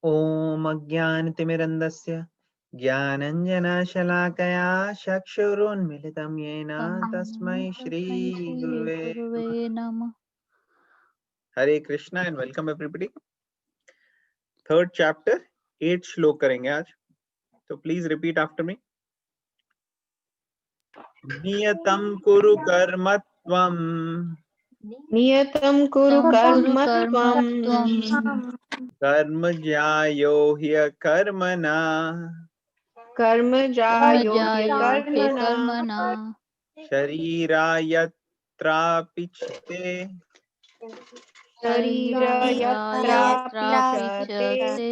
ओम अज्ञानतिमिरन्धस्य ज्ञानञ्जनशलाकया चक्षुरुन्मिलितं येन तस्मै श्रीगुरुवे गुरुवे नमः। Hare Krishna and welcome everybody. Third chapter 8 श्लोक करेंगे आज, तो प्लीज रिपीट आफ्टर मी। नियतं कुरु कर्म त्वं नियतं कुरु कर्म त्वं कर्म ज्यायो ह्यकर्मणा कर्म जायो ह्यकर्मणा कर्मणा शरीरायत्रापि ते शरीरयत्रापि च ते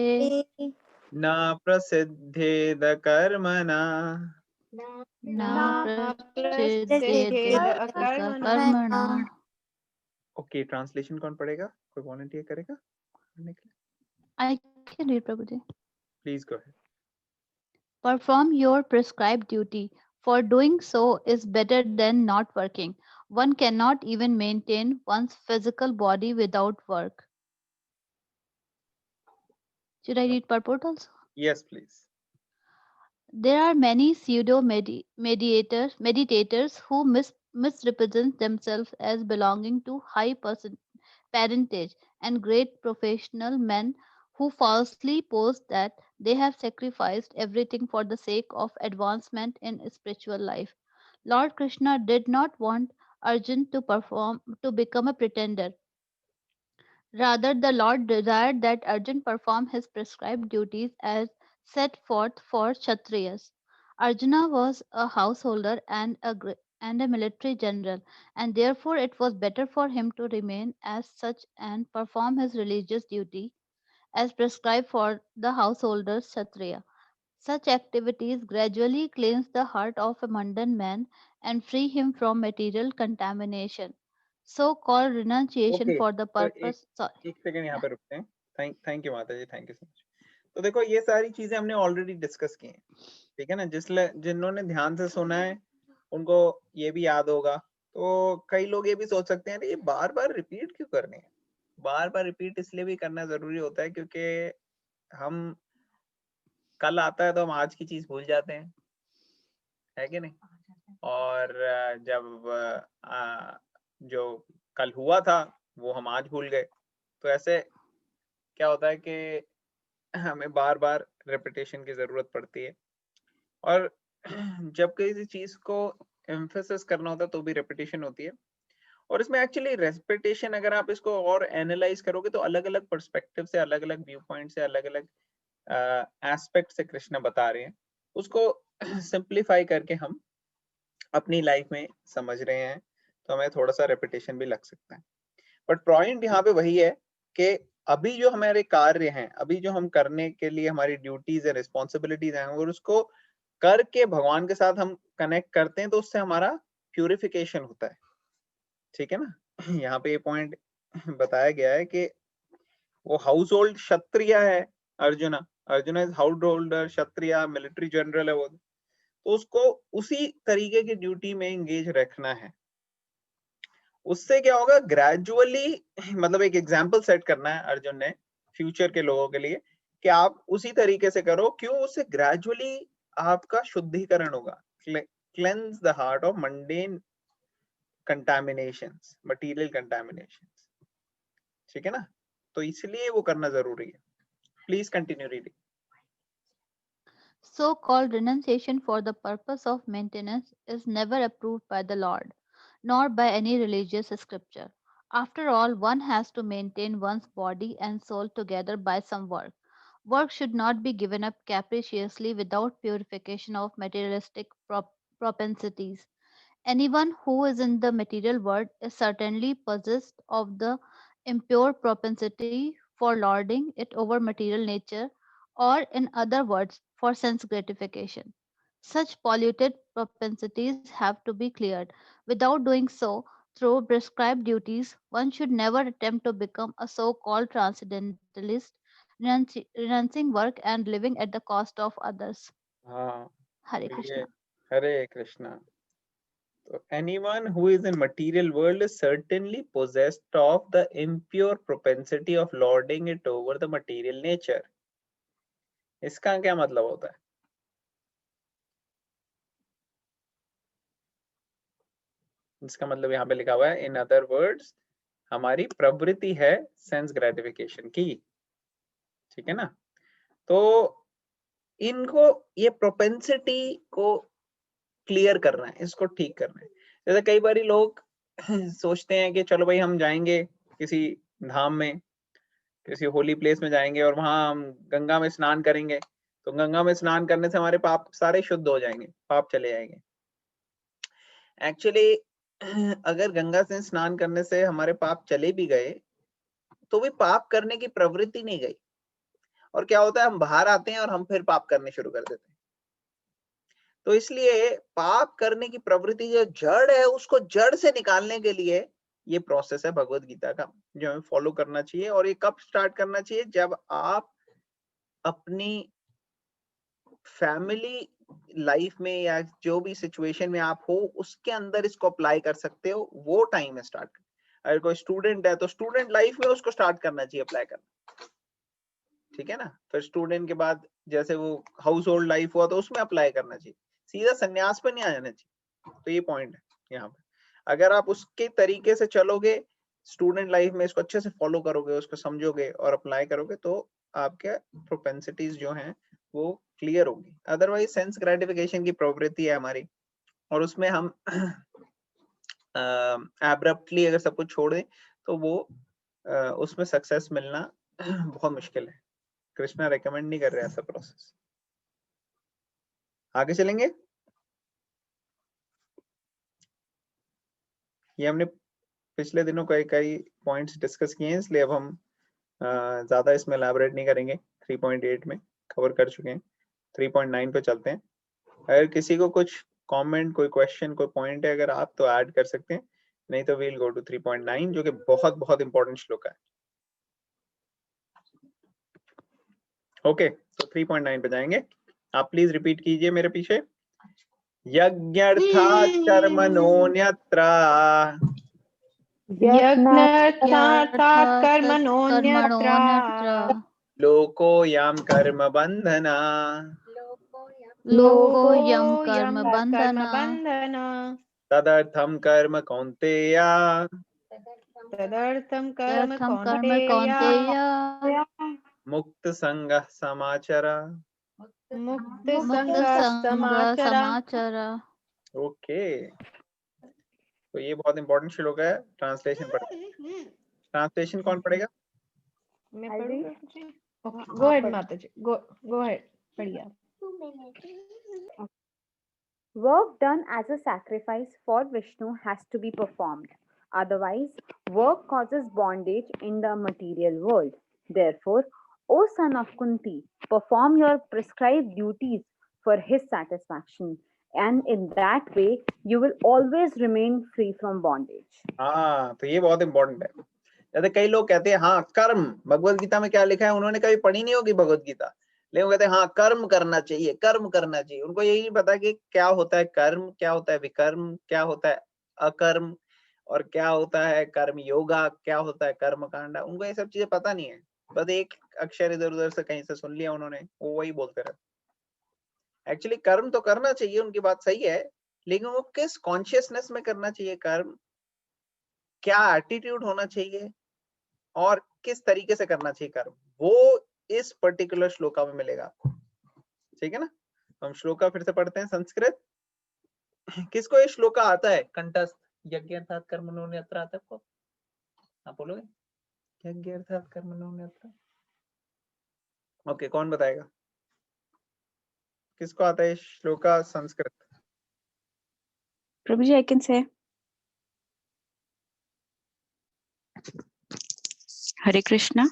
न प्रसिद्धेद कर्मणा न प्रसिद्धेद अकर्मणा। कर्मणा। ओके, ट्रांसलेशन कौन पढ़ेगा? कोई वॉलंटियर करेगा पढ़ने के लिए? I can read, Prabhuji. Please go ahead. Perform your prescribed duty, for doing so is better than not working. One cannot even maintain one's physical body without work. Should I read purport also? Yes please. There are many meditators who misrepresent themselves as belonging to high parentage and great professional men who falsely boast that they have sacrificed everything for the sake of advancement in spiritual life. Lord Krishna did not want Arjun to become a pretender. Rather, the Lord desired that Arjun perform his prescribed duties as set forth for Kshatriyas. Arjuna was a householder and a military general, and therefore it was better for him to remain as such and perform his religious duty as prescribed for the householder's Kshatriya. Such activities gradually cleanse the heart of a mundane man and free him from material contamination. So called renunciation okay, for the तो purpose. एक second यहाँ Yeah. पे रुकते हैं। Thank you माता जी, thank you so much. तो देखो, ये सारी चीजें हमने ऑलरेडी डिस्कस की हैं, ठीक है ना। जिन्होंने ध्यान से सुना है उनको ये भी याद होगा। तो कई लोग ये भी सोच सकते हैं, ये बार बार रिपीट क्यों करने हैं? बार बार रिपीट इसलिए भी करना जरूरी होता है क्योंकि हम कल आता है तो हम आज की चीज भूल जाते हैं, है कि नहीं? और जब जो कल हुआ था वो हम आज भूल गए। तो ऐसे क्या होता है कि हमें बार बार रेपिटेशन की जरूरत पड़ती है, और जब किसी चीज को एम्फेसिस करना होता है तो भी रेपिटेशन होती है। और इसमें एक्चुअली रेपिटेशन, अगर आप इसको और एनालाइज करोगे तो अलग अलग पर्सपेक्टिव से, अलग अलग व्यू पॉइंट से, अलग अलग एस्पेक्ट से कृष्ण बता रहे हैं। उसको सिंप्लीफाई करके हम अपनी लाइफ में समझ रहे हैं, तो हमें थोड़ा सा रेपिटेशन भी लग सकता है। बट पॉइंट यहाँ पे वही है कि अभी जो हमारे कार्य हैं, अभी जो हम करने के लिए हमारी ड्यूटीज है, रिस्पॉन्सिबिलिटीज हैं, और उसको करके भगवान के साथ हम कनेक्ट करते हैं तो उससे हमारा प्यूरिफिकेशन होता है, ठीक है ना। यहाँ पे ये पॉइंट बताया गया है कि वो हाउस होल्ड क्षत्रिय है arjuna. Arjuna is house holder Kshatriya, military general है वो। तो उसको उसी तरीके की ड्यूटी में एंगेज रखना है। उससे क्या होगा, ग्रेजुअली मतलब एक एग्जाम्पल सेट करना है अर्जुन ने फ्यूचर के लोगों के लिए कि आप उसी तरीके से करो। क्यों? उससे ग्रेजुअली आपका शुद्धिकरण होगा, cleanse the heart of mundane contaminations, material contaminations, ठीक है ना। तो इसलिए वो करना जरूरी है। Please continue reading. So called renunciation for the purpose of maintenance is never approved by the Lord, nor by any religious scripture. After all, one has to maintain one's body and soul together by some work. Work should not be given up capriciously without purification of materialistic propensities. Anyone who is in the material world is certainly possessed of the impure propensity for lording it over material nature, or in other words, for sense gratification. Such polluted propensities have to be cleared. Without doing so, through prescribed duties, one should never attempt to become a so called transcendentalist, renouncing work and living at the cost of others. हाँ, Hare तो ये Krishna. Hare Krishna. So anyone who is in material world is certainly possessed of the impure propensity of lording it over the material nature. इसका क्या मतलब होता है? इसका मतलब यहाँ पे लिखा हुआ है इन अदर वर्ड्स हमारी प्रवृत्ति है सेंस ग्रेटिफिकेशन की, ठीक है ना। तो इनको ये प्रोपेंसिटी को क्लियर करना है, इसको ठीक करना है। जैसे कई बार लोग सोचते हैं कि चलो भाई हम जाएंगे किसी धाम में, किसी होली प्लेस में जाएंगे और वहां हम गंगा में स्नान करेंगे, तो गंगा में स्नान करने से हमारे पाप सारे शुद्ध हो जाएंगे, पाप चले जाएंगे। एक्चुअली अगर गंगा से स्नान करने से हमारे पाप चले भी गए तो भी पाप करने की प्रवृत्ति नहीं गई, और क्या होता है हम बाहर आते हैं और हम फिर पाप करने शुरू कर देते हैं। तो इसलिए पाप करने की प्रवृत्ति जो जड़ है उसको जड़ से निकालने के लिए ये प्रोसेस है भगवत गीता का, जो हमें फॉलो करना चाहिए। और ये कब स्टार्ट करना चाहिए? जब आप अपनी फैमिली लाइफ में या जो भी सिचुएशन में आप हो उसके अंदर इसको अप्लाई कर सकते हो, वो टाइम है स्टार्ट। अगर कोई स्टूडेंट है तो स्टूडेंट लाइफ में उसको स्टार्ट करना चाहिए अप्लाई करना, ठीक है ना। फिर स्टूडेंट के बाद जैसे वो हाउस होल्ड लाइफ हुआ तो उसमें अप्लाई करना चाहिए, सीधा संन्यास पे नहीं आ जाना चाहिए। तो ये पॉइंट है यहाँ पे। अगर आप उसके तरीके से चलोगे स्टूडेंट लाइफ में, इसको अच्छे से फॉलो करोगे, उसको समझोगे और अप्लाई करोगे, तो आपके प्रोपेंसिटीज जो हैं वो क्लियर होगी। अदरवाइज सेंस ग्रेटिफिकेशन की प्रवृत्ति है हमारी, और उसमें हम एब्रप्टली अगर सब कुछ छोड़ दें तो वो उसमें सक्सेस मिलना बहुत मुश्किल है। कृष्णा रेकमेंड नहीं कर रहे ऐसा प्रोसेस। आगे चलेंगे। ये हमने पिछले दिनों कई पॉइंट्स डिस्कस किए हैं, इसलिए अब हम ज्यादा इसमें एलैबोरेट नहीं करेंगे। 3.8 में कवर कर चुके हैं, 3.9 पे चलते हैं। अगर किसी को कुछ कमेंट, कोई क्वेश्चन, कोई पॉइंट है अगर आप तो ऐड कर सकते हैं, नहीं तो वील गो टू 3.9 जो कि बहुत बहुत इंपॉर्टेंट श्लोक है। ओके, तो 3.9 पे जाएंगे। आप प्लीज रिपीट कीजिए मेरे पीछे। यज्ञर्थात् कर्मणोऽन्यत्र यज्ञार्थात् कर्मणोऽन्यत्र लोकोऽयं कर्म बन्धना लोकोऽयं लोकोऽयं कर्मबन्धना तदर्थं कर्म कौन्तेय तदर्थं कर्म कर्म कौन्तेय कौन्तेय मुक्त संगः समाचर। मुक्त मुक्त संगः संग समाचर। समाचर। ओके, तो ये बहुत इंपॉर्टेंट श्लोक है। ट्रांसलेशन पढ़ेगा, ट्रांसलेशन कौन पढ़ेगा? मैं पढ़ूं? गो अहेड माता जी, गो अहेड, पढ़िए। Work done as a sacrifice for Vishnu has to be performed. Otherwise, work causes bondage in the material world. Therefore, O son of Kunti, perform your prescribed duties for his satisfaction, and in that way, you will always remain free from bondage. हाँ, तो ये बहुत important है। जैसे कई लोग कहते हैं हाँ कर्म, भगवत गीता में क्या लिखा है, उन्होंने कभी पढ़ी नहीं होगी भगवत गीता, लेकिन कहते हैं हाँ कर्म करना चाहिए, कर्म करना चाहिए। उनको यही नहीं पता कि क्या होता है कर्म, क्या होता है विकर्म, क्या होता है अकर्म, और क्या होता है कर्म योगा, क्या होता है कर्म कांडा। उनको ये सब चीजें पता नहीं है, बस एक अक्षर इधर उधर से कहीं से सुन लिया उन्होंने, वो वही बोलते रहते। एक्चुअली कर्म तो करना चाहिए, उनकी बात सही है, लेकिन वो किस कॉन्शियसनेस में करना चाहिए कर्म, क्या एटीट्यूड होना चाहिए और किस तरीके से करना चाहिए कर्म, वो इस पर्टिकुलर श्लोका में मिलेगा आपको, ठीक है ना। हम श्लोका फिर से पढ़ते हैं संस्कृत। किसको ये श्लोका आता है कंठस्थ? यज्ञ अर्थात कर्मणोऽन्यत्र आता है आपको? आप बोलोगे यज्ञ अर्थात कर्मणोऽन्यत्र? ओके, कौन बताएगा किसको आता है shloka Sanskrit? Prabhuji, I can say. Hare Krishna.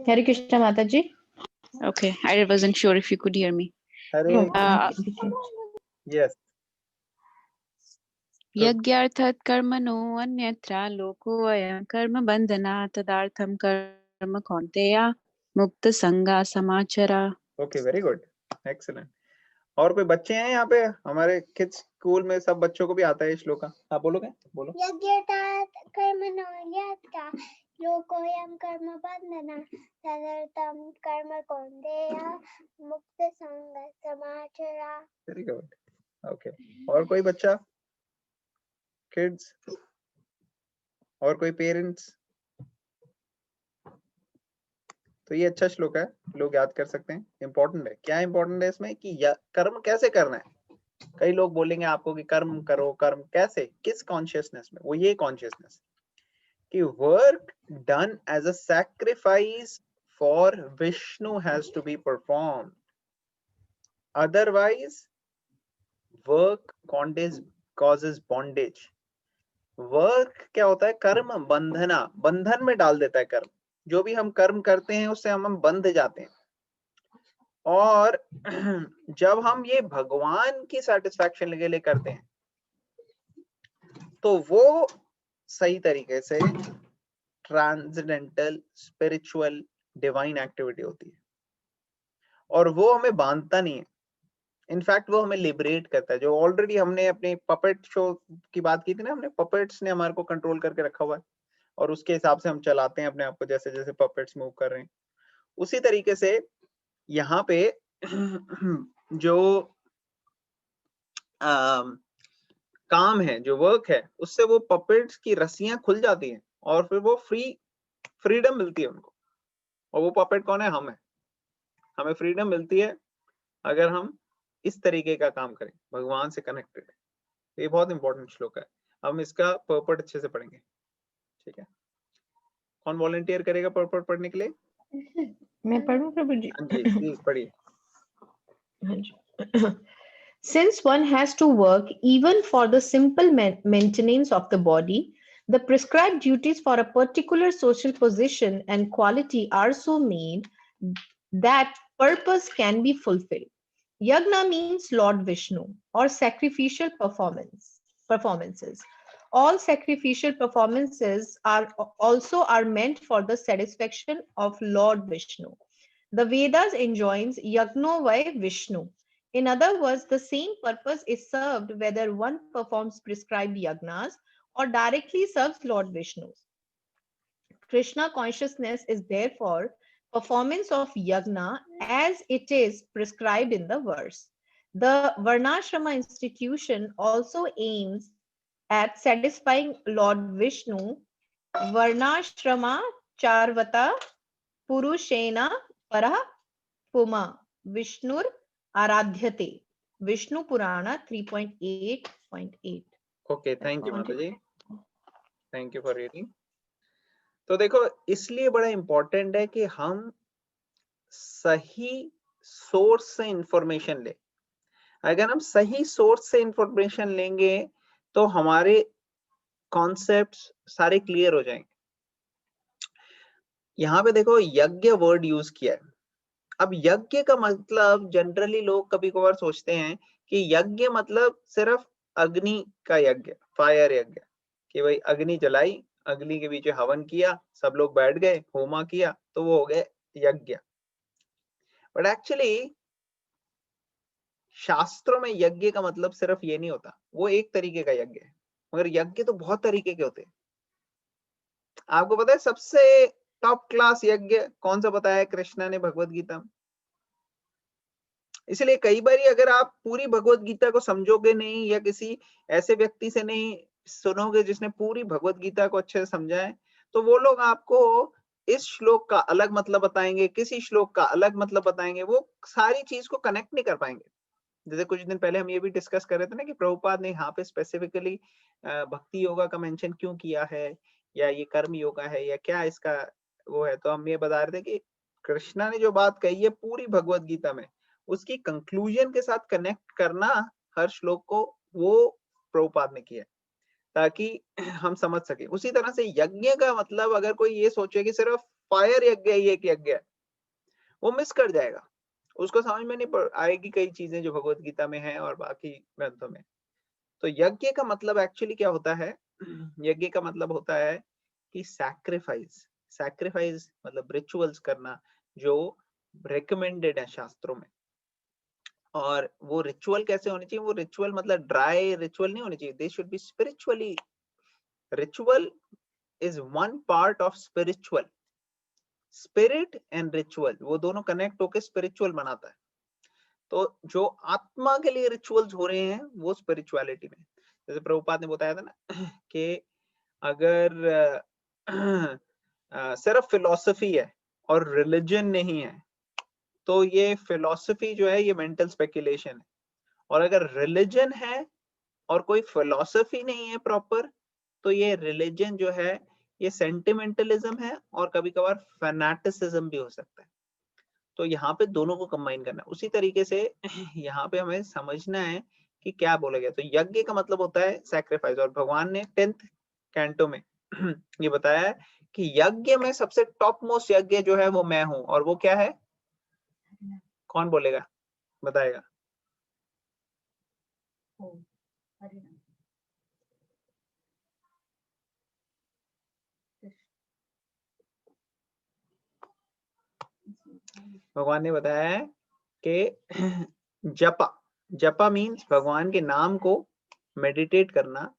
Hare Krishna माता जी। Okay, I wasn't sure if you could hear me. Hare yes. यज्ञार्थात् कर्मणो अन्यत्र लोकोऽयं कर्म बन्धना तदर्थं कर्म कौन्तेय मुक्त संगा समाचर। Okay, very good, excellent. और कोई बच्चे हैं यहाँ पे? हमारे किड्स स्कूल में सब बच्चों को भी आता है ये श्लोका। आप बोलोगे? बोलो। यज्ञार्थात् कर्मणोऽन्यत्र लोकोऽयं कर्मबन्धनः तदर्थं कर्म कौन्तेय मुक्तसंगः समाचरा। Very good, okay. और कोई बच्चा, किड्स, और कोई पेरेंट्स? तो ये अच्छा श्लोक है, लोग याद कर सकते हैं, इंपॉर्टेंट है। क्या इंपॉर्टेंट है इसमें कि कर्म कैसे करना है। कई लोग बोलेंगे आपको कि कर्म करो, कर्म कैसे, किस कॉन्शियसनेस में? वो ये कॉन्शियसनेस कि work done as a sacrifice for Vishnu has to be performed, otherwise work causes bondage. Work क्या होता है? कर्म बंधना, बंधन में डाल देता है कर्म। जो भी हम कर्म करते हैं उससे हम बंध जाते हैं। और जब हम ये भगवान की सेटिस्फैक्शन के लिए करते हैं तो वो सही तरीके से ट्रांसेंडेंटल स्पिरिचुअल डिवाइन एक्टिविटी होती है, और वो हमें बांधता नहीं है। इनफैक्ट वो हमें लिबरेट करता है। जो ऑलरेडी हमने अपने पपेट शो की बात की थी ना, हमने पपेट्स ने हमारे को कंट्रोल करके रखा हुआ है और उसके हिसाब से हम चलाते हैं अपने आप को, जैसे जैसे पपेट्स मूव कर रहे हैं। उसी तरीके से यहाँ पे जो काम है, जो वर्क है, उससे वो पपेट्स की रस्सियां खुल जाती हैं और फिर वो फ्रीडम मिलती है उनको। और वो पपेट कौन है? हम है। हमें फ्रीडम मिलती है अगर हम इस तरीके का काम करें, भगवान से कनेक्टेड है। ये बहुत इंपॉर्टेंट श्लोक है। हम इसका पर्पट अच्छे से पढ़ेंगे, ठीक है? कौन वॉलंटियर करेगा पर्पट पढ़ने के लिए? मैं पढ़ूं प्रभु जी? हाँ जी, प्लीज पढ़िए। हाँ जी। Since one has to work even for the simple maintenance of the body, the prescribed duties for a particular social position and quality are so made that purpose can be fulfilled. Yagna means Lord Vishnu or sacrificial performances. All sacrificial performances are meant for the satisfaction of Lord Vishnu. The Vedas enjoins Yagno vai Vishnu. In other words, the same purpose is served whether one performs prescribed yagnas or directly serves Lord Vishnu. Krishna consciousness is therefore performance of yagna as it is prescribed in the verse. The Varnashrama institution also aims at satisfying Lord Vishnu. Varnashrama charvata purushena parah puma Vishnur आराध्यते Vishnu Purana 3.8.8। Okay, thank you माता जी, thank you for reading. तो देखो, इसलिए बड़ा important है कि हम सही सोर्स से इंफॉर्मेशन ले। अगर हम सही सोर्स से इंफॉर्मेशन लेंगे तो हमारे कॉन्सेप्ट्स सारे क्लियर हो जाएंगे। यहाँ पे देखो यज्ञ वर्ड यूज किया है। अब यज्ञ का मतलब जनरली लोग कभी कभार सोचते हैं कि यज्ञ मतलब सिर्फ अग्नि का यज्ञ, फायर यज्ञ, कि भाई अग्नि जलाई, अग्नि के बीच हवन किया, सब लोग बैठ गए, होमा किया, तो वो हो गए यज्ञ। बट एक्चुअली शास्त्रों में यज्ञ का मतलब सिर्फ ये नहीं होता, वो एक तरीके का यज्ञ है, मगर यज्ञ तो बहुत तरीके के होते हैं। आपको पता है सबसे टॉप क्लास यज्ञ कौन सा बताया कृष्णा ने भगवत गीता में? इसलिए कई बार अगर आप पूरी भगवत गीता को समझोगे नहीं या किसी ऐसे व्यक्ति से नहीं सुनोगे जिसने पूरी भगवत गीता को अच्छे से समझा है, तो वो लोग आपको इस श्लोक का अलग मतलब बताएंगे, किसी श्लोक का अलग मतलब बताएंगे, वो सारी चीज को कनेक्ट नहीं कर पाएंगे। जैसे कुछ दिन पहले हम ये भी डिस्कस कर रहे थे ना कि प्रभुपाद ने यहाँ पे स्पेसिफिकली भक्ति योगा का मेंशन क्यों किया है, या ये कर्म योगा है, या क्या इसका वो है। तो हम ये बता रहे थे कि कृष्णा ने जो बात कही है पूरी भगवत गीता में, उसकी कंक्लूजन के साथ कनेक्ट करना हर श्लोक को, वो प्रभुपाद ने किया ताकि हम समझ सके। उसी तरह से यज्ञ का मतलब अगर कोई ये सोचे कि सिर्फ फायर यज्ञ ही एक यज्ञ है, वो मिस कर जाएगा, उसको समझ में नहीं आएगी कई चीजें जो भगवत गीता में है और बाकी ग्रंथों में। तो यज्ञ का मतलब एक्चुअली क्या होता है? यज्ञ का मतलब होता है कि सैक्रिफाइस। सैक्रिफाइस मतलब रिचुअल्स करना जो रिकमेंडेड है शास्त्रों में। और वो रिचुअल कैसे होने चाहिए? वो रिचुअल मतलब ड्राई रिचुअल नहीं होने चाहिए, they should be spiritually ritual is one part of spiritual. Spirit and ritual, वो दोनों connect होके spiritual बनाता है. तो जो आत्मा के लिए रिचुअल्स हो रहे हैं वो स्पिरिचुअलिटी में, जैसे प्रभुपाद ने बताया था ना कि अगर सिर्फ फिलॉसफी है और रिलीजन नहीं है तो ये फिलॉसफी जो है ये मेंटल स्पेकुलेशन है, और अगर रिलीजन है और कोई फिलॉसफी नहीं है प्रॉपर तो ये रिलीजन जो है ये सेंटिमेंटलिज्म है और कभी कभार फैनेटिसिज्म भी हो सकता है. तो यहाँ पे दोनों को कंबाइन करना है. उसी तरीके से यहाँ पे हमें समझना है कि क्या बोला गया. तो यज्ञ का मतलब होता है सैक्रिफाइस, और भगवान ने 10th कैंटो में ये बताया है कि यज्ञ में सबसे टॉप मोस्ट यज्ञ जो है वो मैं हूं, और वो क्या है? कौन बोलेगा, बताएगा? भगवान ने बताया है कि जपा, जपा मीन्स भगवान के नाम को मेडिटेट करना,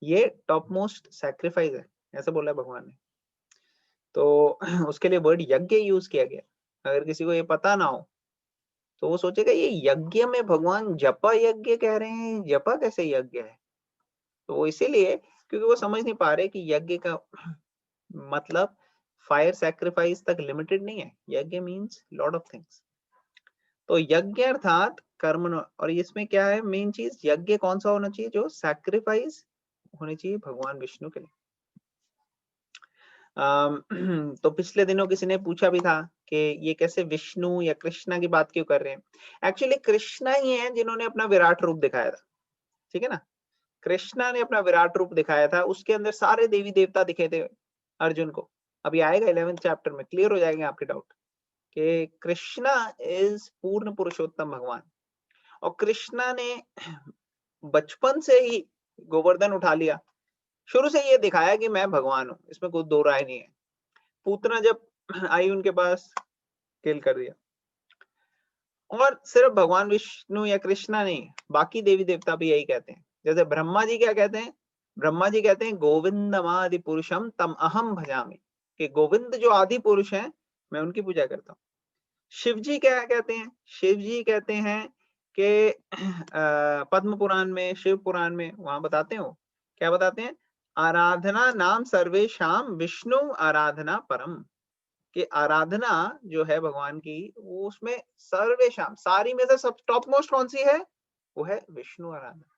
ये टॉप मोस्ट सैक्रिफाइस है, ऐसा बोला है भगवान ने. तो उसके लिए वर्ड यज्ञ यूज किया गया. अगर किसी को ये पता ना हो तो वो सोचेगा ये यज्ञ में भगवान जपा यज्ञ कह रहे हैं, जपा कैसे यज्ञ है? तो वो इसीलिए क्योंकि वो समझ नहीं पा रहे कि यज्ञ का मतलब फायर सैक्रिफाइस तक लिमिटेड नहीं है. यज्ञ मीन्स लॉट ऑफ थिंग्स. तो यज्ञ अर्थात कर्म, और इसमें क्या है मेन चीज, यज्ञ कौन सा होना चाहिए? जो सैक्रिफाइस होनी चाहिए भगवान विष्णु के लिए. तो पिछले दिनों किसी ने पूछा भी था कि ये कैसे विष्णु या कृष्णा की बात क्यों कर रहे हैं. एक्चुअली कृष्णा ही है जिन्होंने अपना विराट रूप दिखाया था, ठीक है ना. कृष्णा ने अपना विराट रूप दिखाया था, उसके अंदर सारे देवी देवता दिखे थे अर्जुन को. अभी आएगा 11th चैप्टर में, क्लियर हो जाएंगे आपके डाउट कि कृष्णा इज पूर्ण पुरुषोत्तम भगवान. और कृष्णा ने बचपन से ही गोवर्धन उठा लिया, शुरू से ये दिखाया कि मैं भगवान हूं, इसमें कोई दो राय नहीं है. पूतना जब आई उनके पास, किल कर दिया. और सिर्फ भगवान विष्णु या कृष्णा नहीं, बाकी देवी देवता भी यही कहते हैं. जैसे ब्रह्मा जी क्या कहते हैं? ब्रह्मा जी कहते हैं गोविंदमादि पुरुषम तम अहम भजामि, कि गोविंद जो आदि पुरुष हैं मैं उनकी पूजा करता हूँ. शिव जी क्या कहते हैं? शिव जी कहते हैं कि पद्म पुराण में, शिव पुराण में वहां बताते हो, क्या बताते हैं? आराधना नाम सर्वेशाम विष्णु आराधना परम, कि आराधना जो है भगवान की वो उसमें सर्वेशाम, सारी में से सब टॉप मोस्ट कौन सी है? वो है विष्णु आराधना.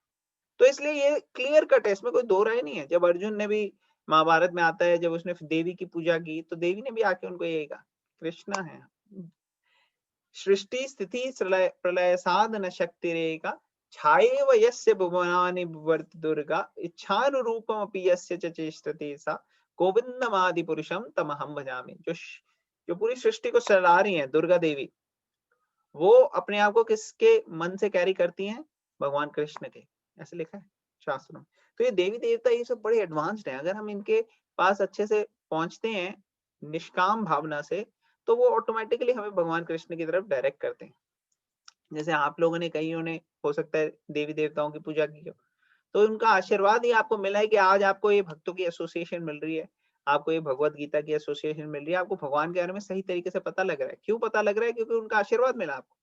तो इसलिए ये क्लियर कट है, इसमें कोई दो राय नहीं है. जब अर्जुन ने भी, महाभारत में आता है, जब उसने देवी की पूजा की तो देवी ने भी आके उनको यही कहा कृष्णा है. सृष्टि स्थिति प्रलय साधन शक्ति रेखा छाएव यस्य भुवनानि विवर्त दुर्गा इच्छानुरूपमपि यस्य च चेष्टते सा गोविंदमादि पुरुषम तमहम भजामि. जो पूरी सृष्टि को चला रही हैं दुर्गा देवी, वो अपने आप को किसके मन से कैरी करती हैं? भगवान कृष्ण के, ऐसे लिखा है शास्त्रों में. तो ये देवी देवता ये सब बड़े एडवांस्ड हैं. अगर हम इनके पास अच्छे से पहुंचते हैं निष्काम भावना से, तो वो ऑटोमेटिकली हमें भगवान कृष्ण की तरफ डायरेक्ट करते हैं. जैसे आप लोगों ने, कईयों ने हो सकता है देवी देवताओं की पूजा की हो, तो उनका आशीर्वाद ही आपको मिला है कि आज आपको ये भक्तों की एसोसिएशन मिल रही है, आपको ये भगवत गीता की एसोसिएशन मिल रही है, आपको भगवान के बारे में सही तरीके से पता लग रहा है. क्यों पता लग रहा है? क्योंकि उनका आशीर्वाद मिला आपको.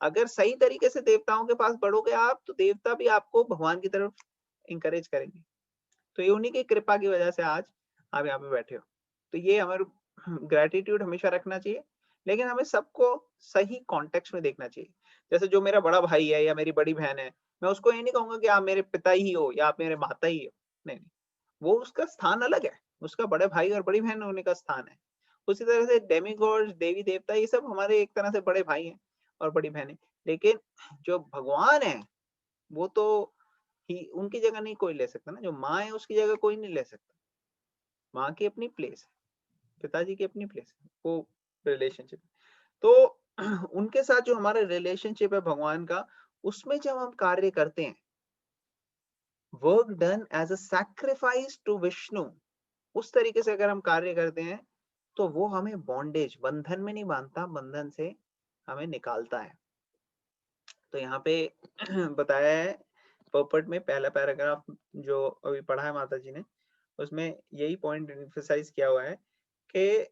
अगर सही तरीके से देवताओं के पास बढ़ोगे आप, तो देवता भी आपको भगवान की तरफ इंकरेज करेंगे. तो ये उन्हीं की कृपा की वजह से आज आप यहाँ पे बैठे हो. तो ये हमारे ग्रेटिट्यूड हमेशा रखना चाहिए, लेकिन हमें सबको सही कॉन्टेक्स्ट में देखना चाहिए. जैसे जो मेरा बड़ा भाई है या मेरी बड़ी बहन है, मैं उसको ये नहीं कहूंगा कि आप मेरे पिता ही हो या आप मेरे माता ही हो. नहीं, वो उसका स्थान अलग है, उसका बड़े भाई और बड़ी बहन होने का स्थान है. उसी तरह से डेमीगॉड्स, देवी देवता, ये सब हमारे एक तरह से बड़े भाई हैं और बड़ी बहनें. लेकिन जो भगवान है वो तो ही, उनकी जगह नहीं कोई ले सकता ना. जो माँ है उसकी जगह कोई नहीं ले सकता. माँ की अपनी प्लेस है, पिताजी की अपनी प्लेस है, वो रिलेशनशिप. तो उनके साथ जो हमारा रिलेशनशिप है भगवान का, उसमें जब हम कार्य करते हैं, work done as a sacrifice to Vishnu, उस तरीके से अगर हम कार्य करते हैं तो वो हमें बॉन्डेज, बंधन में नहीं बांधता, बंधन से हमें निकालता है. तो यहाँ पे बताया है पर्पट में, पहला पैराग्राफ जो अभी पढ़ा है माता जी ने, उसमें यही पॉइंट एम्फसाइज किया हुआ है कि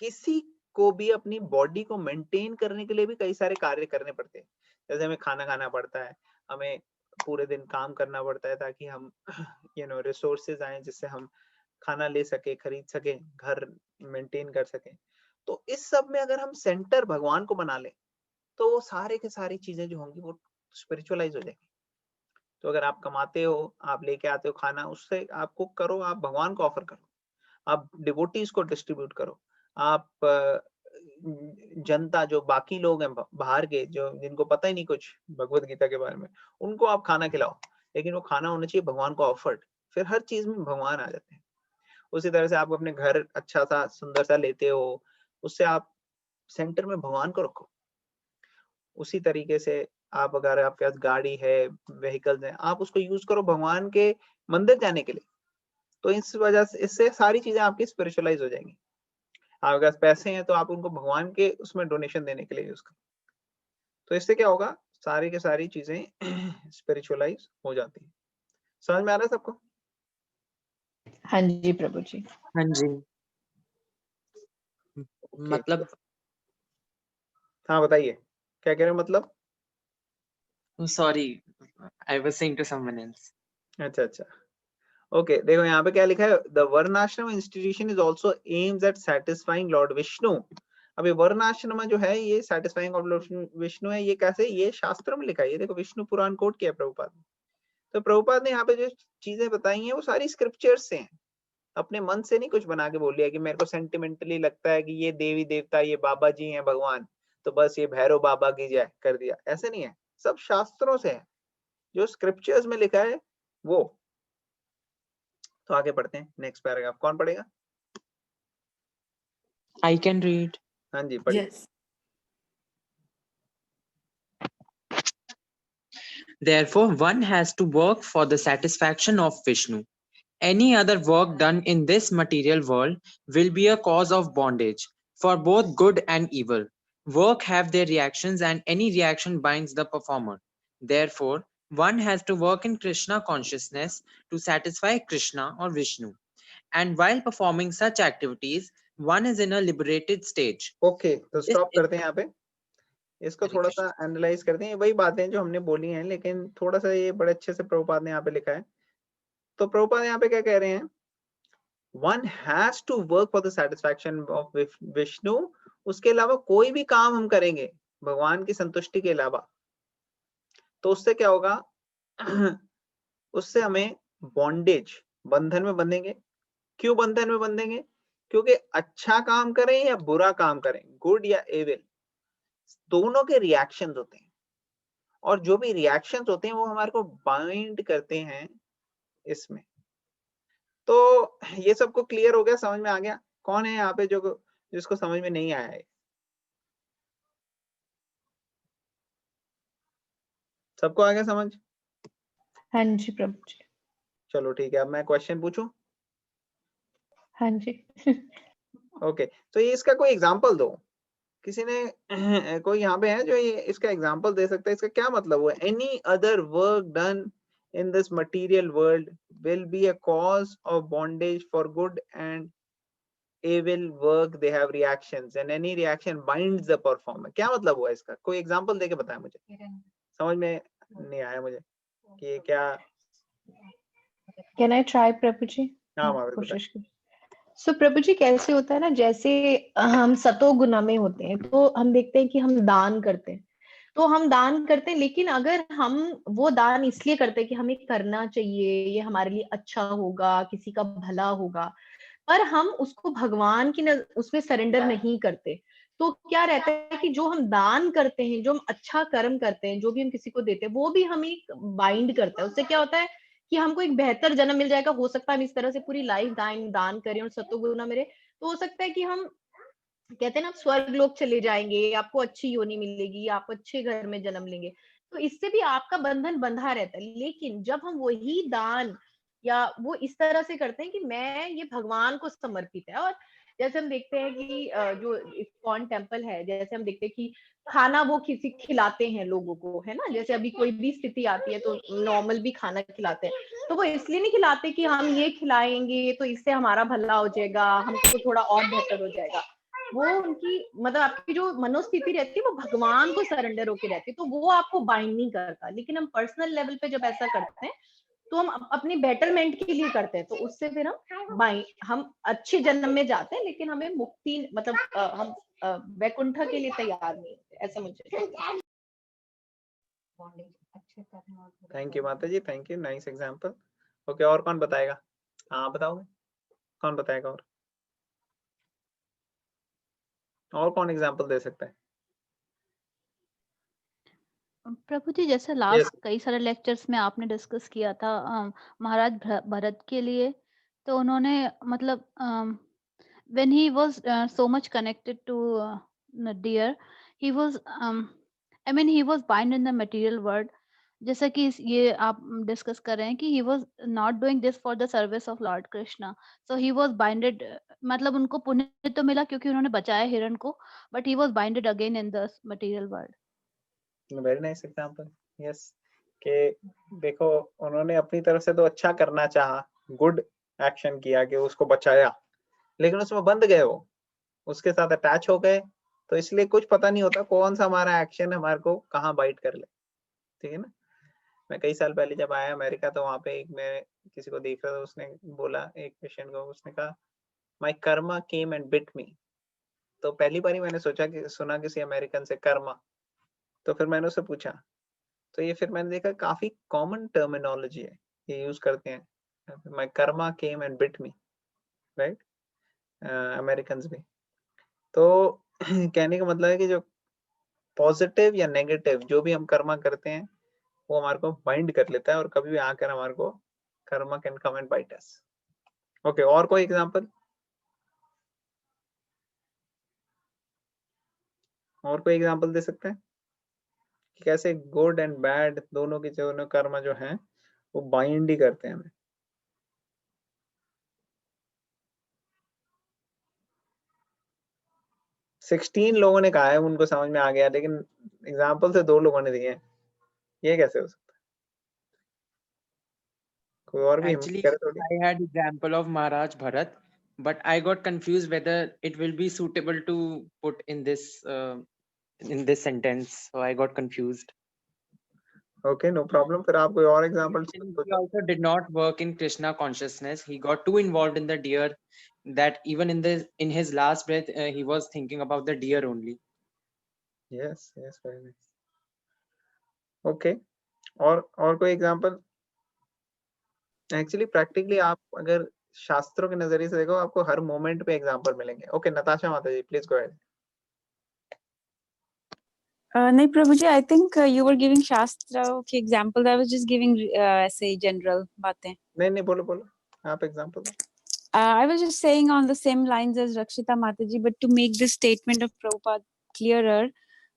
किसी को भी अपनी बॉडी को मेंटेन करने के लिए भी कई सारे कार्य करने पड़ते हैं। जैसे हमें खाना खाना पड़ता है, हमें पूरे दिन काम करना पड़ता है ताकि हम रिसोर्सेज आए जिससे हम खाना ले सके, खरीद सके, घर मेंटेन कर सके। तो इस सब में अगर हम सेंटर भगवान को बना लें तो वो सारे के सारी चीजें जो होंगी वो स्पिरिचुअलाइज हो जाएंगी। तो अगर आप कमाते हो, आप लेके आते हो खाना, उससे आप कुक करो, आप भगवान को ऑफर करो, आप डिवोटीज को डिस्ट्रीब्यूट करो, आप जनता जो बाकी लोग हैं बाहर के जो जिनको पता ही नहीं कुछ भगवत गीता के बारे में, उनको आप खाना खिलाओ, लेकिन वो खाना होना चाहिए भगवान को ऑफर्ड। फिर हर चीज में भगवान आ जाते हैं। उसी तरह से आप अपने घर अच्छा सा सुंदर सा लेते हो, उससे आप सेंटर में भगवान को रखो। उसी तरीके से आप अगर आपके पास गाड़ी है, व्हीकल्स हैं, आप उसको यूज करो भगवान के मंदिर जाने के लिए। तो इस वजह से इससे सारी चीजें आपकी स्पिरिचुअलाइज हो जाएंगी। आपके पास पैसे हैं तो आप उनको भगवान के उसमें डोनेशन देने के लिए यूज करो। तो इससे क्या होगा, सारी की सारी चीजें स्पिरिचुअलाइज हो जाती है। समझ में आ रहा है सबको? हाँ जी प्रभु जी। हाँ जी। Okay. मतलब हाँ बताइए, क्या कह रहे हो? मतलब sorry, I was saying to someone else. अच्छा अच्छा, ओके। देखो यहाँ पे क्या लिखा है, द वर्णाश्रम institution is also aims at satisfying Lord Vishnu. अभी वर्णाश्रम जो है ये सेटिस्फाइंग ऑफ लॉर्ड विष्णु है। ये कैसे? ये शास्त्रों में लिखा है। ये देखो विष्णु पुराण कोट किया प्रभुपाद ने। तो प्रभुपाद ने यहाँ पे जो चीजें बताई हैं वो सारी स्क्रिप्चर्स से हैं। अपने मन से नहीं कुछ बना के बोल लिया कि मेरे को सेंटिमेंटली लगता है कि ये देवी देवता, ये बाबा जी हैं भगवान, तो बस ये भैरव बाबा की जय कर दिया। ऐसे नहीं है, सब शास्त्रों से है, जो स्क्रिप्चर्स में लिखा है वो। तो आगे पढ़ते हैं, नेक्स्ट पैराग्राफ कौन पढ़ेगा? I can read. हाँ जी पढ़िए। Yes. Therefore, one has to work for the satisfaction of Vishnu. Any other work done in this material world will be a cause of bondage for both good and evil. Work have their reactions, and any reaction binds the performer. Therefore, one has to work in Krishna consciousness to satisfy Krishna or Vishnu. And while performing such activities, one is in a liberated stage. Okay, तो This stop is करते हैं यहाँ पे। इसको Hare थोड़ा Krishna. सा analyse करते हैं। वही बातें जो हमने बोली हैं, लेकिन थोड़ा सा ये बड़े अच्छे से प्रभुपाद ने यहाँ पे लिखा है। तो प्रभुपाद यहाँ पे क्या कह रहे हैं, one has to work for the satisfaction of Vishnu. उसके अलावा कोई भी काम हम करेंगे भगवान की संतुष्टि के अलावा, तो उससे क्या होगा उससे हमें बॉन्डेज, बंधन में बंधेंगे। क्यों बंधन में बंधेंगे? क्योंकि अच्छा काम करें या बुरा काम करें, गुड या एविल, दोनों के रिएक्शंस होते हैं, और जो भी रिएक्शंस होते हैं वो हमारे को बाइंड करते हैं इसमें। तो ये सबको क्लियर हो गया, समझ में आ गया? कौन है यहाँ पे जो जिसको समझ में नहीं आया है? सबको आ गया समझ? हाँ जी प्रभु जी। चलो ठीक है, अब मैं क्वेश्चन पूछूं? हाँ जी। ओके, तो ये इसका कोई एग्जांपल दो। किसी ने कोई यहाँ पे है जो ये इसका एग्जांपल दे सकता है? इसका क्या मतलब हुआ? Any other work done in this material world will be a cause of bondage for good and evil work. They have reactions and any reaction binds the performer. क्या मतलब हुआ इसका? कोई एग्जांपल देके बताएं मुझे। समझ में नहीं आया मुझे कि ये क्या। Can I try प्रभु जी? हाँ माधुरी कोशिश कर। सो प्रभु जी कैसे होता है ना, जैसे हम सतोगुना में होते हैं तो हम देखते हैं कि हम दान करते हैं, तो हम दान करते हैं, लेकिन अगर हम वो दान इसलिए करते हैं कि हमें करना चाहिए, ये हमारे लिए अच्छा होगा, किसी का भला होगा, पर हम उसको भगवान की उसमें सरेंडर नहीं करते, तो क्या रहता है कि जो हम दान करते हैं, जो हम अच्छा कर्म करते हैं, जो भी हम किसी को देते हैं, वो भी हमें बाइंड करता है। उससे क्या होता है कि हमको एक बेहतर जन्म मिल जाएगा। हो सकता है हम इस तरह से पूरी लाइफ दान करें और सतोगुना मेरे, तो हो सकता है कि हम कहते हैं ना स्वर्ग लोक चले जाएंगे, आपको अच्छी योनि मिलेगी, आप अच्छे घर में जन्म लेंगे, तो इससे भी आपका बंधन बंधा रहता है। लेकिन जब हम वही दान या वो इस तरह से करते हैं कि मैं ये भगवान को समर्पित है, और जैसे हम देखते हैं कि जो इस्कॉन टेम्पल है, जैसे हम देखते हैं कि खाना वो किसी खिलाते हैं लोगों को, है ना, जैसे अभी कोई भी स्थिति आती है तो नॉर्मल भी खाना खिलाते हैं, तो वो इसलिए नहीं खिलाते कि हम ये खिलाएंगे तो इससे हमारा भला हो जाएगा, हमको थोड़ा और बेहतर हो जाएगा। वो उनकी मतलब आपकी जो मनोस्थिति रहती है वो भगवान को सरेंडर होके रहती है, तो वो आपको बाइंड नहीं करता। लेकिन हम पर्सनल लेवल पे जब ऐसा करते हैं तो हम अपनी बेटरमेंट के लिए करते हैं, तो उससे फिर हम अच्छे जन्म में जाते हैं, लेकिन हमें मुक्ति मतलब हम वैकुंठ के लिए तैयार नहीं होते, ऐसा मुझे लगता है। थैंक यू माता जी, thank you, nice example. Okay, और कौन बताएगा? हाँ बताओगे, कौन बताएगा? और कौन एग्जांपल दे सकता है? प्रभु जी, जैसे Yes. लास्ट कई सारे लेक्चर्स में आपने डिस्कस किया था महाराज भरत के लिए, तो उन्होंने मतलब when he was so much connected to deer, he was I mean he was bind in the material world, जैसा कि ये आप डिस्कस कर रहे हैं कि he was not doing this for the service of Lord Krishna, so he was binded, मतलब उनको पुण्य तो मिला क्योंकि उन्होंने बचाया हिरण को, but he was binded again in the material world. Very nice example. Yes, कि देखो उन्होंने अपनी तरफ से तो अच्छा करना चाहा, गुड एक्शन किया कि उसको बचाया, लेकिन उसमें बंध गए, वो उसके साथ अटैच हो गए, तो इसलिए कुछ पता नहीं होता कौन सा हमारा एक्शन हमारे को कहाँ बाइट कर ले। ठीक है ना? मैं कई साल पहले जब आया अमेरिका, तो वहां पे एक मैं किसी को देख रहा था, उसने बोला एक पेशेंट को, उसने कहा my karma came and bit me. तो पहली बार ही मैंने सोचा कि सुना किसी अमेरिकन से कर्मा, तो फिर मैंने उससे पूछा, तो ये फिर मैंने देखा काफी कॉमन टर्मिनोलॉजी है, ये यूज करते हैं, my karma came and bit me, right, Americans भी। तो कहने का मतलब है कि जो पॉजिटिव या नेगेटिव जो भी हम कर्मा करते हैं वो हमारे को बाइंड कर लेता है, और कभी भी आकर हमारे को karma can come and bite us. Okay, और कोई एग्जांपल? और कोई एग्जांपल दे सकते हैं कि कैसे गुड एंड बैड दोनों की जो कर्मा जो है वो बाइंड ही करते हैं हमें? सिक्सटीन लोगों ने कहा है उनको समझ में आ गया, लेकिन एग्जाम्पल से 2 लोगों ने दिए हैं, ये कैसे हो सकता है? कोई और भी हिम्मत Actually, करे थोड़ी। I had example of Maharaj Bharat, but I got confused whether it will be suitable to put in this sentence. So I got confused. Okay, no problem, फिर आप कोई और example And he also did not work in Krishna consciousness. He got too involved in the deer that even in his last breath, he was thinking about the deer only. Yes yes, very nice. Okay, और कोई example? Actually practically आप अगर शास्त्रों के नजरिए से देखो, आपको हर मोमेंट पे एग्जांपल मिलेंगे। ओके, नताशा माता जी, प्लीज गो अहेड। नहीं प्रभु जी, I think you were giving shastra के example, I was just giving ऐसे जनरल बातें। नहीं, बोलो बोलो, आप एग्जांपल दो। I was just saying on the same lines as Rakshita Mataji, but to make this statement of Prabhupada clearer,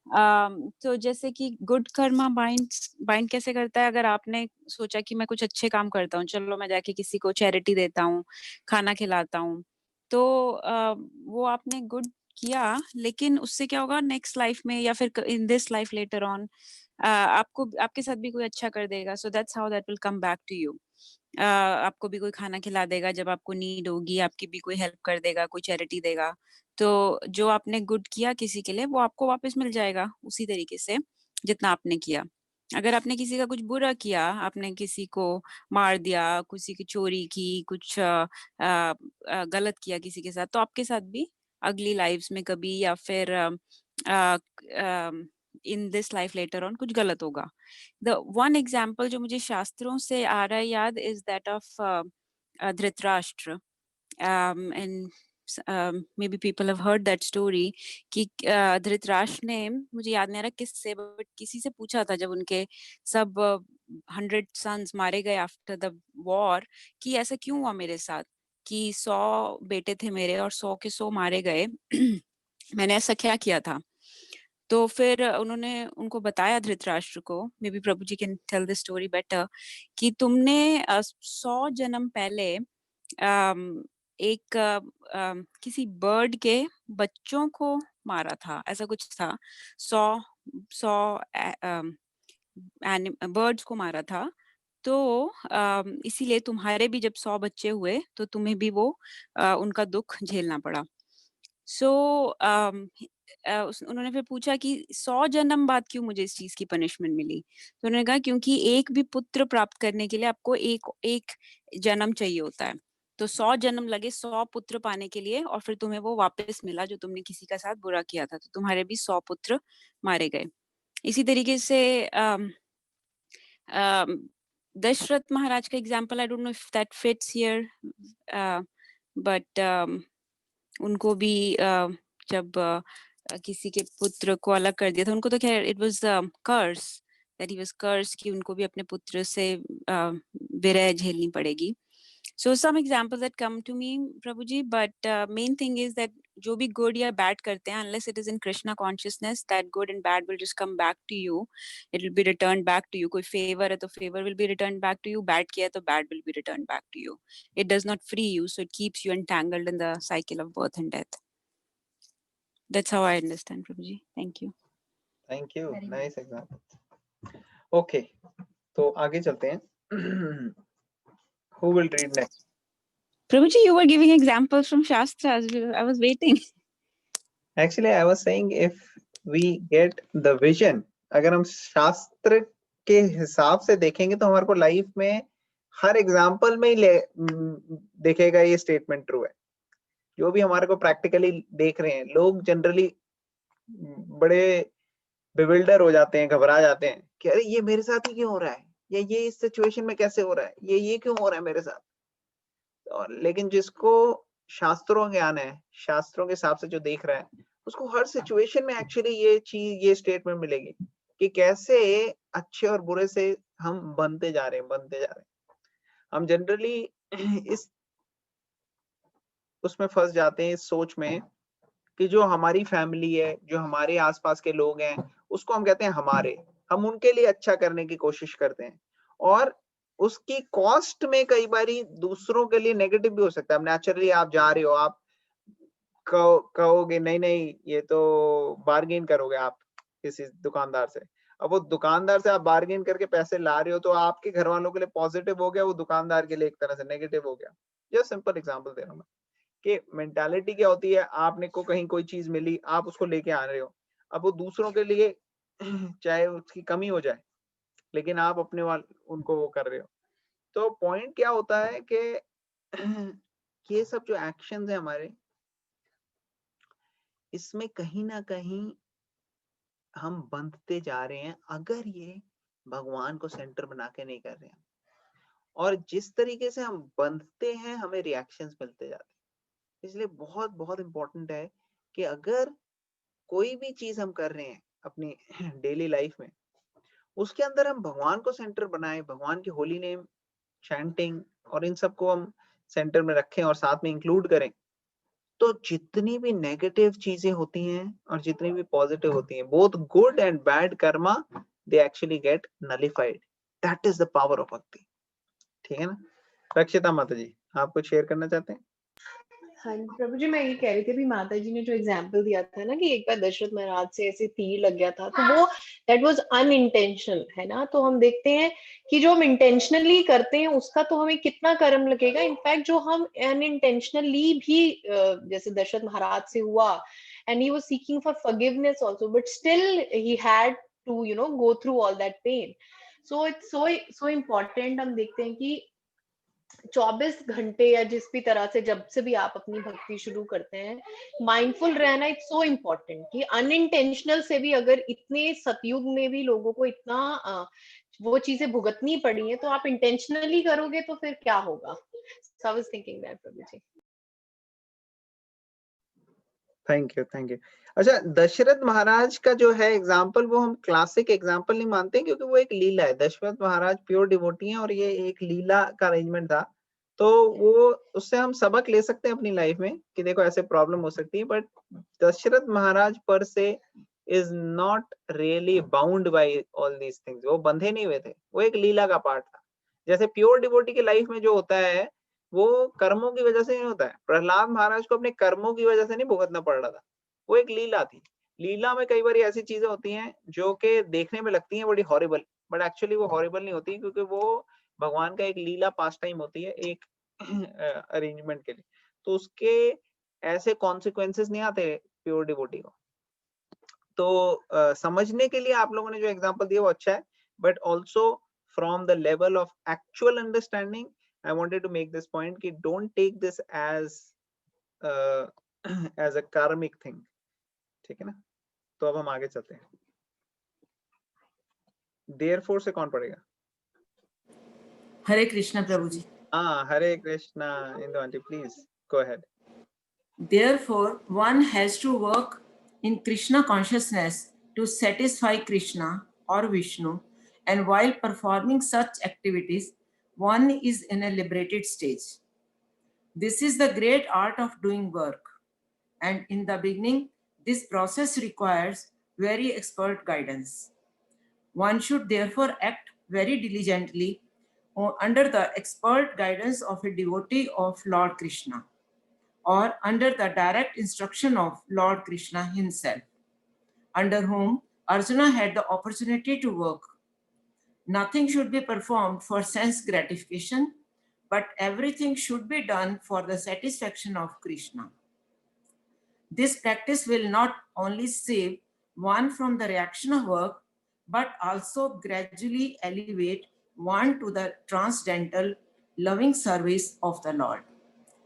तो जैसे कि गुड कर्मा बाइंड कैसे करता है? अगर आपने सोचा कि मैं कुछ अच्छे काम करता हूँ, चलो मैं जाके किसी को चैरिटी देता हूँ, खाना खिलाता हूँ, तो वो आपने गुड किया, लेकिन उससे क्या होगा नेक्स्ट लाइफ में या फिर in this life later on आपको आपके साथ भी कोई अच्छा कर देगा, so that's how that will come back to you. आपको भी कोई खाना खिला देगा जब आपको नीड होगी, आपकी भी कोई हेल्प कर देगा, कोई चैरिटी देगा, तो जो आपने गुड किया किसी के लिए वो आपको वापस मिल जाएगा उसी तरीके से जितना आपने किया। अगर आपने किसी का कुछ बुरा किया, आपने किसी को मार दिया, किसी की चोरी की, कुछ गलत किया किसी के साथ, तो आपके साथ भी अगली लाइफ्स में कभी या फिर in this life later on कुछ गलत होगा। द वन एग्जाम्पल जो मुझे शास्त्रों से आ रहा है याद is that of Dhritarashtra, and maybe people have heard that story कि धृतराष्ट्र ने, मुझे याद नहीं आ रहा किससे, बट किसी से पूछा था जब उनके सब 100 sons मारे गए आफ्टर द वॉर, कि ऐसा क्यों हुआ मेरे साथ कि 100 बेटे थे मेरे और 100 के 100 मारे गए मैंने ऐसा क्या किया था? तो फिर उन्होंने उनको बताया धृतराष्ट्र को, maybe Prabhu ji can tell the story better, कि तुमने 100 जन्म पहले एक किसी बर्ड के बच्चों को मारा था, ऐसा कुछ था। 100 बर्ड्स को मारा था। तो इसीलिए तुम्हारे भी जब 100 बच्चे हुए तो तुम्हें भी वो उनका दुख झेलना पड़ा। सो उन्होंने फिर पूछा कि 100 जन्म बाद क्यों मुझे इस चीज की पनिशमेंट मिली? तो उन्होंने कहा क्योंकि एक भी पुत्र प्राप्त करने के लिए आपको एक जन्म चाहिए होता है। तो 100 जन्म लगे 100 पुत्र पाने के लिए, और फिर तुम्हें वो वापस मिला जो तुमने किसी का साथ बुरा किया था। तो तुम्हारे भी 100 पुत्र मारे गए। इसी तरीके से दशरथ महाराज का example, I don't know if that fits here, but उनको भी जब किसी के पुत्र को अलग कर दिया था, उनको तो खैर it was curse, that he was curse कि उनको भी अपने पुत्र से विरह झेलनी पड़ेगी। So some examples that come to me, Prabhuji, but main thing is that जो भी good या bad करते हैं, unless it is in Krishna consciousness, that good and bad will just come back to you. It will be returned back to you. कोई favor है तो favor will be returned back to you. Bad किया तो bad will be returned back to you. It does not free you, so it keeps you entangled in the cycle of birth and death. That's how I understand, Prabhuji. Thank you. Thank you. Nice example. Okay, तो आगे चलते हैं. Who will read next? Prabhuji, you were giving examples from Shastras. I was waiting. Actually, I was saying if we get the vision, अगर हम शास्त्र के हिसाब से देखेंगे तो हमारे को लाइफ में हर एग्जाम्पल में ही देखेगा ये स्टेटमेंट ट्रू है. जो भी हमारे को प्रैक्टिकली देख रहे हैं, लोग जनरली बड़े बिविल्डर हो जाते हैं, घबरा जाते हैं कि अरे ये मेरे साथ ही क्यों हो रहा है, या ये इस सिचुएशन में कैसे हो रहा है, ये क्यों हो रहा है मेरे साथ. और लेकिन जिसको शास्त्रों ज्ञान है, शास्त्रों के हिसाब से जो देख रहा है, उसको हर सिचुएशन में एक्चुअली ये चीज, ये स्टेटमेंट मिलेगी कि कैसे अच्छे और बुरे से हम बनते जा रहे हैं. हम जनरली इस उसमें फंस जाते हैं, इस सोच में कि जो हमारी फैमिली है, जो हमारे आसपास के लोग हैं, उसको हम कहते हैं हमारे, हम उनके लिए अच्छा करने की कोशिश करते हैं, और उसकी कॉस्ट में कई बारी दूसरों के लिए नेगेटिव भी हो सकता है. नेचुरली आप जा रहे हो, आप कहोगे नहीं ये तो बार्गेन करोगे आप किसी दुकानदार से. अब वो दुकानदार से आप बार्गेन करके पैसे ला रहे हो तो आपके घर वालों के लिए पॉजिटिव हो गया, वो दुकानदार के लिए एक तरह से नेगेटिव हो गया. जस्ट सिंपल एग्जांपल दे रहा हूं मैं कि मेंटालिटी क्या होती है. आपने को कहीं कोई चीज मिली, आप उसको लेके आ रहे हो, अब वो दूसरों के लिए चाहे उसकी कमी हो जाए, लेकिन आप अपने उनको वो कर रहे हो. तो पॉइंट क्या होता है कि ये सब जो एक्शंस है हमारे, इसमें कहीं ना कहीं हम बंधते जा रहे हैं अगर ये भगवान को सेंटर बना के नहीं कर रहे हैं. और जिस तरीके से हम बंधते हैं, हमें रिएक्शंस मिलते जाते हैं. इसलिए बहुत बहुत इंपॉर्टेंट है कि अगर कोई भी चीज हम कर रहे हैं अपनी डेली लाइफ में, उसके अंदर हम भगवान को सेंटर बनाएं, भगवान की होली नेम चैंटिंग और इन सबको हम सेंटर में रखें और साथ में इंक्लूड करें, तो जितनी भी नेगेटिव चीजें होती हैं और जितनी भी पॉजिटिव होती हैं, both good and bad Karma, they actually get nullified. That is the power of भक्ति. ठीक है ना. रक्षिता माता जी, आप कुछ शेयर करना चाहते हैं? हाँ प्रभु जी, मैं ये कह रही थी, अभी माता जी ने जो एग्जाम्पल दिया था ना कि एक बार दशरथ महाराज से ऐसे तीर लग गया था, तो वो दैट वाज अनइंटेंशनल है ना. तो हम देखते हैं कि जो हम इंटेंशनली करते हैं उसका तो हमें कितना कर्म लगेगा. इनफैक्ट जो हम अनइंटेंशनली भी जैसे दशरथ महाराज से हुआ, and he was seeking for forgiveness also, but still he had to go through all that pain. So it's so important. हम देखते हैं कि 24 घंटे या जिस भी तरह से जब से भी आप अपनी भक्ति शुरू करते हैं, माइंडफुल रहना इट्स सो इम्पोर्टेंट. कि अनइंटेंशनल से भी अगर इतने सतयुग में भी लोगों को इतना वो चीजें भुगतनी पड़ी है, तो आप इंटेंशनली करोगे तो फिर क्या होगा. So I was thinking that प्रभु जी. Thank you. अच्छा, दशरथ महाराज का जो है एग्जाम्पल, वो हम क्लासिक एग्जाम्पल नहीं मानते क्योंकि वो एक लीला है. दशरथ महाराज प्योर डिवोटी हैं और ये एक लीला का अरेंजमेंट था. तो वो उससे हम सबक ले सकते हैं अपनी लाइफ में कि देखो ऐसे प्रॉब्लम हो सकती है. बट दशरथ महाराज पर से is not really bound by all these things. वो बंधे नहीं हुए थे, वो एक लीला का पार्ट था. जैसे प्योर डिवोटी की लाइफ में जो होता है वो कर्मों की वजह से नहीं होता है। प्रहलाद महाराज को अपने कर्मों की वजह से नहीं भुगतना पड़ रहा था, वो एक लीला थी। लीला में कई बार ऐसी चीजें होती हैं जो कि देखने में लगती हैं बड़ी हॉरिबल, बट एक्चुअली वो हॉरिबल नहीं होती, क्योंकि वो भगवान का एक लीला पास टाइम होती है एक अरेंजमेंट के लिए, तो उसके ऐसे कॉन्सिक्वेंसेस नहीं आते प्योर डिवोटी को। तो समझने के लिए आप लोगों ने जो एग्जांपल दिया वो अच्छा है, but also from the level of actual understanding I wanted to make this point कि don't take this as as a karmic thing, ठीक है ना। तो अब हम आगे चलते हैं। देयरफॉर से कौन पढ़ेगा? हरे कृष्णा प्रभु जी। हाँ, Hare Krishna. Indu aunty please go ahead. Therefore, one has to work in Krishna consciousness to satisfy Krishna or Vishnu, and while performing such activities, one is in a liberated stage. This is the great art of doing work, and in the beginning, this process requires very expert guidance. One should therefore act very diligently under the expert guidance of a devotee of Lord Krishna, or under the direct instruction of Lord Krishna himself, under whom Arjuna had the opportunity to work. Nothing should be performed for sense gratification, but everything should be done for the satisfaction of Krishna. This practice will not only save one from the reaction of work, but also gradually elevate one to the transcendental loving service of the Lord,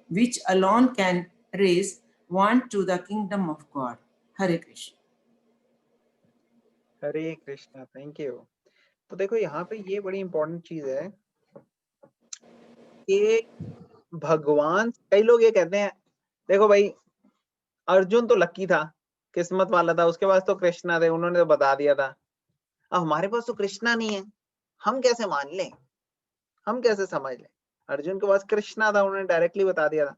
which alone can raise one to the kingdom of God. Hare Krishna. Hare Krishna, thank you. तो देखो यहाँ पे ये बड़ी important चीज है कि भगवान, कई लोग ये कहते हैं देखो भाई अर्जुन तो लकी था, किस्मत वाला था, उसके पास तो कृष्णा थे, उन्होंने तो बता दिया था। अब हमारे पास तो कृष्णा नहीं है, हम कैसे मान लें, हम कैसे समझ लें? अर्जुन के पास कृष्णा था, उन्होंने डायरेक्टली बता दिया था,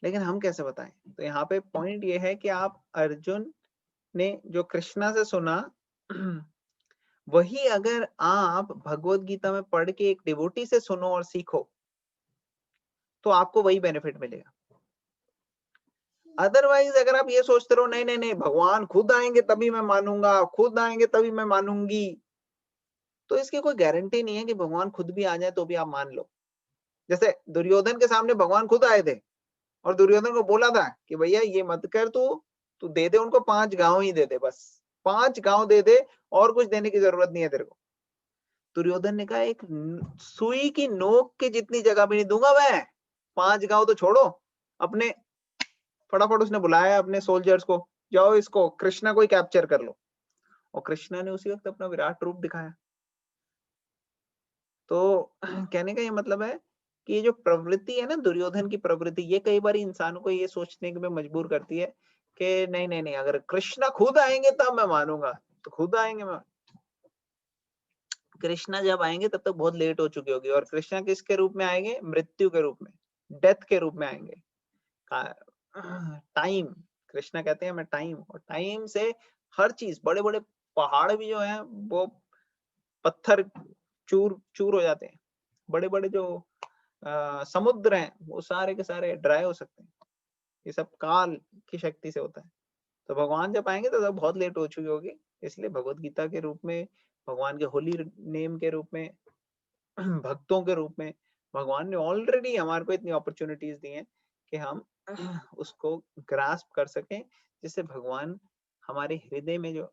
लेकिन हम कैसे बताएं? तो यहाँ पे पॉइंट ये है कि आप अर्जुन ने जो कृष्णा से सुना वही अगर आप भगवत गीता में पढ़ के एक डिवोटी से सुनो और सीखो तो आपको वही बेनिफिट मिलेगा। अदरवाइज अगर आप ये सोचते रहो नहीं नहीं नहीं भगवान खुद आएंगे तभी मैं मानूंगा, खुद आएंगे तभी मैं मानूंगी, तो इसकी कोई गारंटी नहीं है कि भगवान खुद भी आ जाए तो भी आप मान लो। जैसे दुर्योधन के सामने भगवान खुद आए थे और दुर्योधन को बोला था कि भैया ये मत कर, तू दे दे उनको 5 गांव ही दे दे, बस 5 गांव दे दे और कुछ देने की जरूरत नहीं है तेरे को। दुर्योधन ने कहा एक सुई की नोक के जितनी जगह भी नहीं दूंगा मैं, 5 गांव तो छोड़ो। अपने फटाफट उसने बुलाया अपने सोल्जर्स को, जाओ इसको कृष्णा को ही कैप्चर कर लो, और कृष्णा ने उसी वक्त अपना विराट रूप दिखाया। तो कहने का ये मतलब है कि ये जो प्रवृत्ति है ना दुर्योधन की प्रवृत्ति, ये कई बार इंसानों को ये सोचने में मजबूर करती है कि नहीं नहीं नहीं अगर कृष्णा खुद आएंगे तब मैं मानूंगा, तो खुद आएंगे मैं। कृष्णा जब आएंगे तब तक बहुत लेट हो चुकी होगी, और कृष्णा किसके रूप में आएंगे? मृत्यु के रूप में, डेथ के रूप में आएंगे। टाइम, कृष्णा कहते हैं मैं टाइम, और टाइम से हर चीज, बड़े बड़े पहाड़ भी जो है वो पत्थर चूर चूर हो जाते हैं, बड़े बड़े जो समुद्र हैं वो सारे के सारे ड्राई हो सकते हैं। ये सब काल की शक्ति से होता है। तो भगवान जब आएंगे तो बहुत लेट हो चुकी होगी, इसलिए भगवत गीता के रूप में, भगवान के होली नेम के रूप में, भक्तों के रूप में भगवान ने ऑलरेडी हमारे को इतनी अपॉर्चुनिटीज दी हैं कि हम उसको ग्रास्प कर सकें, जिससे भगवान हमारे हृदय में जो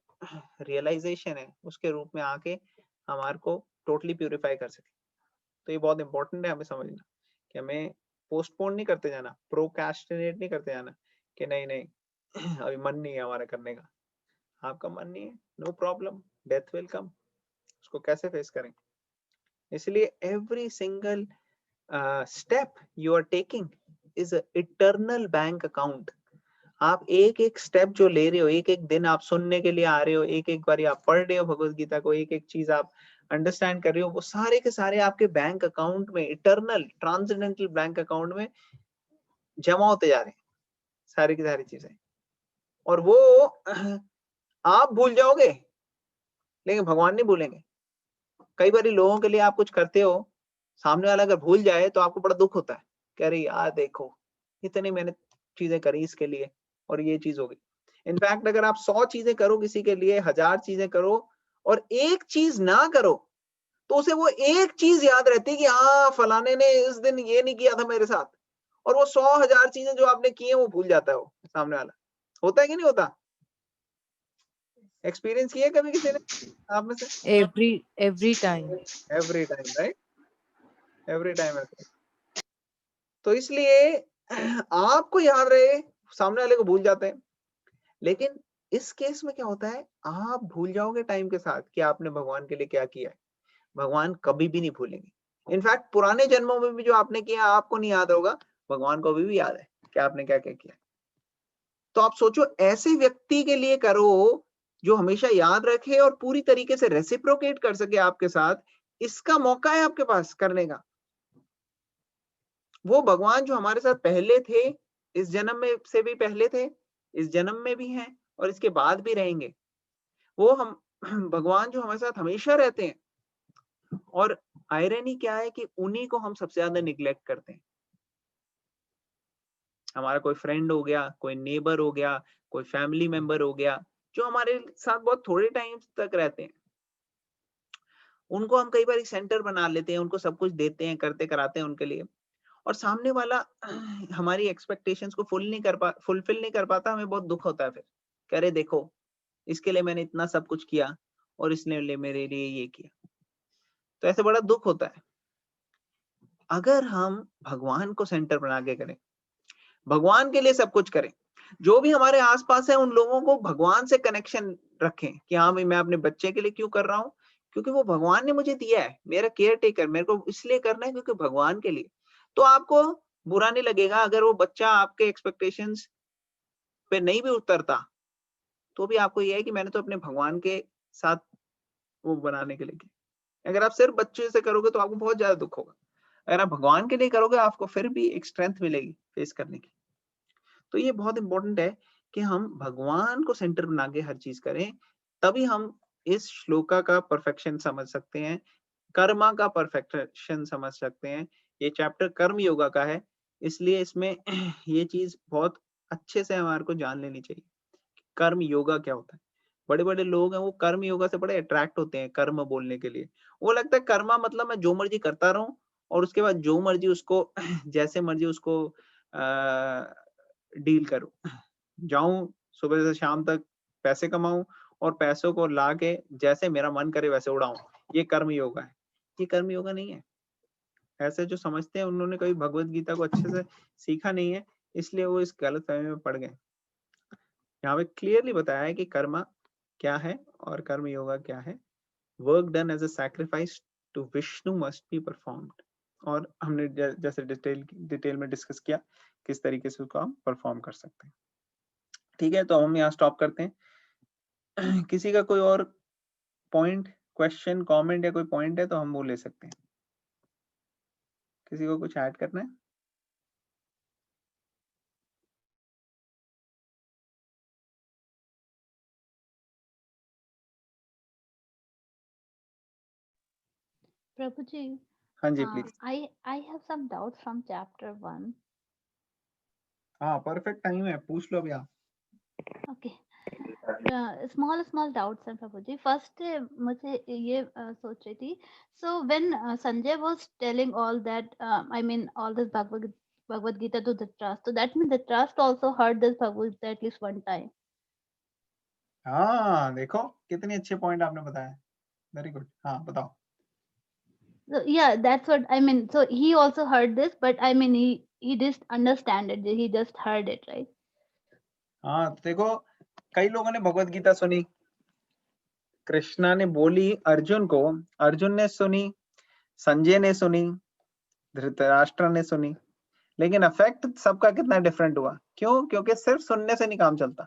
रियलाइजेशन है उसके रूप में आके हमारे को टोटली प्यूरिफाई कर सके। तो ये बहुत इंपॉर्टेंट है हमें समझना कि हमें पोस्टपोन नहीं करते जाना, प्रोक्रेस्टिनेट नहीं करते जाना कि नहीं नहीं अभी मन नहीं है हमारा करने का। आपका मन नहीं है, no problem, death will come, उसको कैसे फेस करें? इसलिए every single step you are taking is a eternal bank account. आप एक एक स्टेप जो ले रहे हो, एक एक दिन आप सुनने के लिए आ रहे हो, एक एक बार आप पढ़ रहे हो भगवत गीता को, एक एक चीज आप अंडरस्टैंड कर रहे हो, वो सारे के सारे आपके बैंक अकाउंट में, इटर्नल ट्रांसेंडेंटल बैंक अकाउंट में जमा होते जा रहे हैं सारी की सारी चीजें। और वो आप भूल जाओगे लेकिन भगवान नहीं भूलेंगे। कई बार लोगों के लिए आप कुछ करते हो, सामने वाला अगर भूल जाए तो आपको बड़ा दुख होता है कि अरे यार देखो इतनी मैंने चीजें करी इसके लिए और ये चीज हो गई। इनफैक्ट अगर आप 100 चीजें करो किसी के लिए, 1000 चीजें करो और एक चीज ना करो तो उसे वो एक चीज याद रहती है कि हाँ फलाने ने इस दिन ये नहीं किया था मेरे साथ, और वो 100,000 चीजें जो आपने की है वो भूल जाता है वो सामने वाला। होता है कि नहीं होता? एक्सपीरियंस किया कभी किसी ने आप में से? every time. Every time, right? Every time ऐसा। तो इसलिए आपको याद रहे, सामने वाले को भूल जाते हैं। लेकिन इस केस में क्या होता है, आप भूल जाओगे टाइम के साथ कि आपने भगवान के लिए क्या किया है। भगवान कभी भी नहीं भूलेंगे। इनफैक्ट पुराने जन्मों में भी जो आपने किया आपको नहीं याद होगा, भगवान को भी याद है कि आपने क्या क्या किया। तो आप सोचो ऐसे व्यक्ति के लिए करो जो हमेशा याद रखे और पूरी तरीके से रेसिप्रोकेट कर सके आपके साथ, इसका मौका है आपके पास करने का। वो भगवान जो हमारे साथ पहले थे, इस जन्म में से भी पहले थे, इस जन्म में भी हैं और इसके बाद भी रहेंगे। वो हम भगवान जो हमारे साथ हमेशा रहते हैं। और आयरनी क्या है कि उन्हीं को हम सबसे ज्यादा निग्लेक्ट करते हैं। हमारा कोई फ्रेंड हो गया, कोई नेबर हो गया, कोई फैमिली मेंबर हो गया, जो हमारे साथ बहुत थोड़े टाइम तक रहते हैं, उनको हम कई बार एक सेंटर बना लेते हैं, उनको सब कुछ देते हैं, करते कराते हैं उनके लिए, और सामने वाला हमारी एक्सपेक्टेशंस को फुलफिल नहीं कर पाता, हमें बहुत दुख होता है फिर। कह रहे देखो इसके लिए मैंने इतना सब कुछ किया और इसने मेरे लिए ये किया, तो ऐसे बड़ा दुख होता है। अगर हम भगवान को सेंटर बना के करें, भगवान के लिए सब कुछ करें, जो भी हमारे आसपास है उन लोगों को भगवान से कनेक्शन रखें कि हाँ भाई मैं अपने बच्चे के लिए क्यों कर रहा हूँ, क्योंकि वो भगवान ने मुझे दिया है, मेरा केयर टेकर, मेरे को इसलिए करना है क्योंकि भगवान के लिए। तो आपको बुरा नहीं लगेगा अगर वो बच्चा आपके एक्सपेक्टेशंस पे नहीं भी उतरता, तो भी आपको ये है कि मैंने तो अपने भगवान के साथ वो बनाने के लिए किया। अगर आप सिर्फ बच्चे से करोगे तो आपको बहुत ज्यादा दुख होगा। अगर आप भगवान के लिए करोगे आपको फिर भी एक स्ट्रेंथ मिलेगी फेस करने की। तो ये बहुत इंपॉर्टेंट है कि हम भगवान को सेंटर बना के हर चीज करें, तभी हम इस श्लोका का परफेक्शन समझ सकते हैं, कर्मा का परफेक्शन समझ सकते हैं। ये चैप्टर कर्म योगा का है, इसलिए इसमें ये चीज बहुत अच्छे से हमारे को जान लेनी चाहिए। कर्म योगा क्या होता है? बड़े बड़े लोग हैं वो कर्म योगा से बड़े अट्रैक्ट होते हैं कर्म बोलने के लिए। वो लगता है कर्मा मतलब मैं जो मर्जी करता रहूं और उसके बाद जो मर्जी उसको जैसे मर्जी उसको डील करूं, जाऊं सुबह से शाम तक पैसे कमाऊं और पैसों को ला के जैसे मेरा मन करे वैसे उड़ाऊं, ये कर्म योगा है। ये कर्म योगा नहीं है। ऐसे जो समझते हैं उन्होंने कभी भगवत गीता को अच्छे से सीखा नहीं है, इसलिए वो इस गलत फहमी में पड़ गए। यहाँ पे क्लियरली बताया है कि कर्मा क्या है और कर्म योगा क्या है। Work done as a sacrifice to Vishnu must be performed, और हमने जैसे डिटेल में डिस्कस किया किस तरीके से उसको हम परफॉर्म कर सकते हैं। ठीक है, तो हम यहाँ स्टॉप करते हैं। किसी का कोई और पॉइंट, क्वेश्चन, कमेंट या कोई पॉइंट है तो हम वो ले सकते हैं। किसी को कुछ ऐड करना है? Prabhuji, हाँ जी please. I have some doubts from chapter 1. हाँ परफेक्ट टाइम है, पूछ लो अभी आप। Okay. Small doubts हैं Prabhuji. First मुझे ये सोच रही थी, so when Sanjay was telling all that, I mean all this Bhagavad Gita to Dhritarashtra, so that means Dhritarashtra also heard this Bhagavad Gita at least one time. हाँ देखो कितने अच्छे पॉइंट आपने बताया, वेरी गुड। हाँ बताओ। So yeah, that's what I mean. So he also heard this, but I mean he just understand it. He just heard it, right? हाँ तो देखो कई लोगों ने भगवत गीता सुनी, कृष्णा ने बोली अर्जुन को, अर्जुन ने सुनी, संजय ने सुनी, धृतराष्ट्र ने सुनी, लेकिन इफेक्ट सबका कितना डिफरेंट हुआ। क्यों? क्योंकि सिर्फ सुनने से नहीं काम चलता।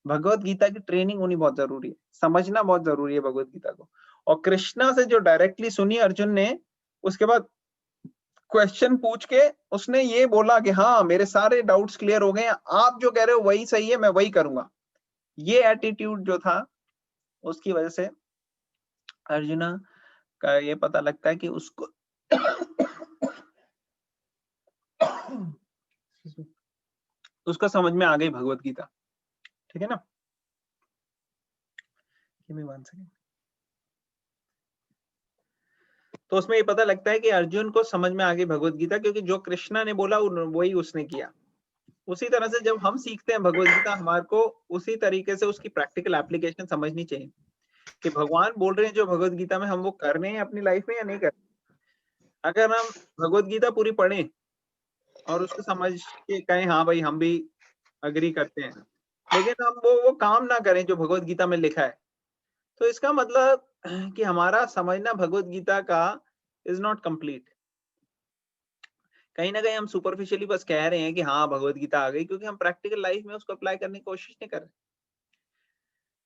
भगवत गीता की ट्रेनिंग होनी बहुत जरूरी है, समझना बहुत जरूरी है भगवत गीता को। और कृष्णा से जो डायरेक्टली सुनी अर्जुन ने, उसके बाद क्वेश्चन पूछ के उसने ये बोला कि हाँ मेरे सारे डाउट्स क्लियर हो गए, आप जो कह रहे हो वही सही है, मैं वही करूंगा। ये एटीट्यूड जो था उसकी वजह से अर्जुना का ये पता लगता है कि उसको उसका समझ में आ गई भगवत गीता, ठीक है ना। Give me one second. तो उसमें ये पता लगता है कि अर्जुन को समझ में आ गई भगवत गीता, क्योंकि जो कृष्णा ने बोला वही उसने किया। उसी तरह से जब हम सीखते हैं भगवत गीता, हमारे को उसी तरीके से उसकी प्रैक्टिकल एप्लीकेशन समझनी चाहिए कि भगवान बोल रहे हैं जो भगवत गीता में, हम वो कर रहे हैं अपनी लाइफ में या नहीं कर रहे। अगर हम भगवत गीता पूरी पढ़ें और उसको समझ के कहें हाँ भाई हम भी अग्री करते हैं, लेकिन हम वो काम ना करें जो भगवत गीता में लिखा है, तो इसका मतलब कि हमारा समझना भगवत गीता का इज नॉट कंप्लीट। कहीं ना कहीं हम सुपरफिशियली बस कह रहे हैं कि हाँ भगवत गीता आ गई, क्योंकि हम प्रैक्टिकल लाइफ में उसको अप्लाई करने की कोशिश नहीं कर रहे।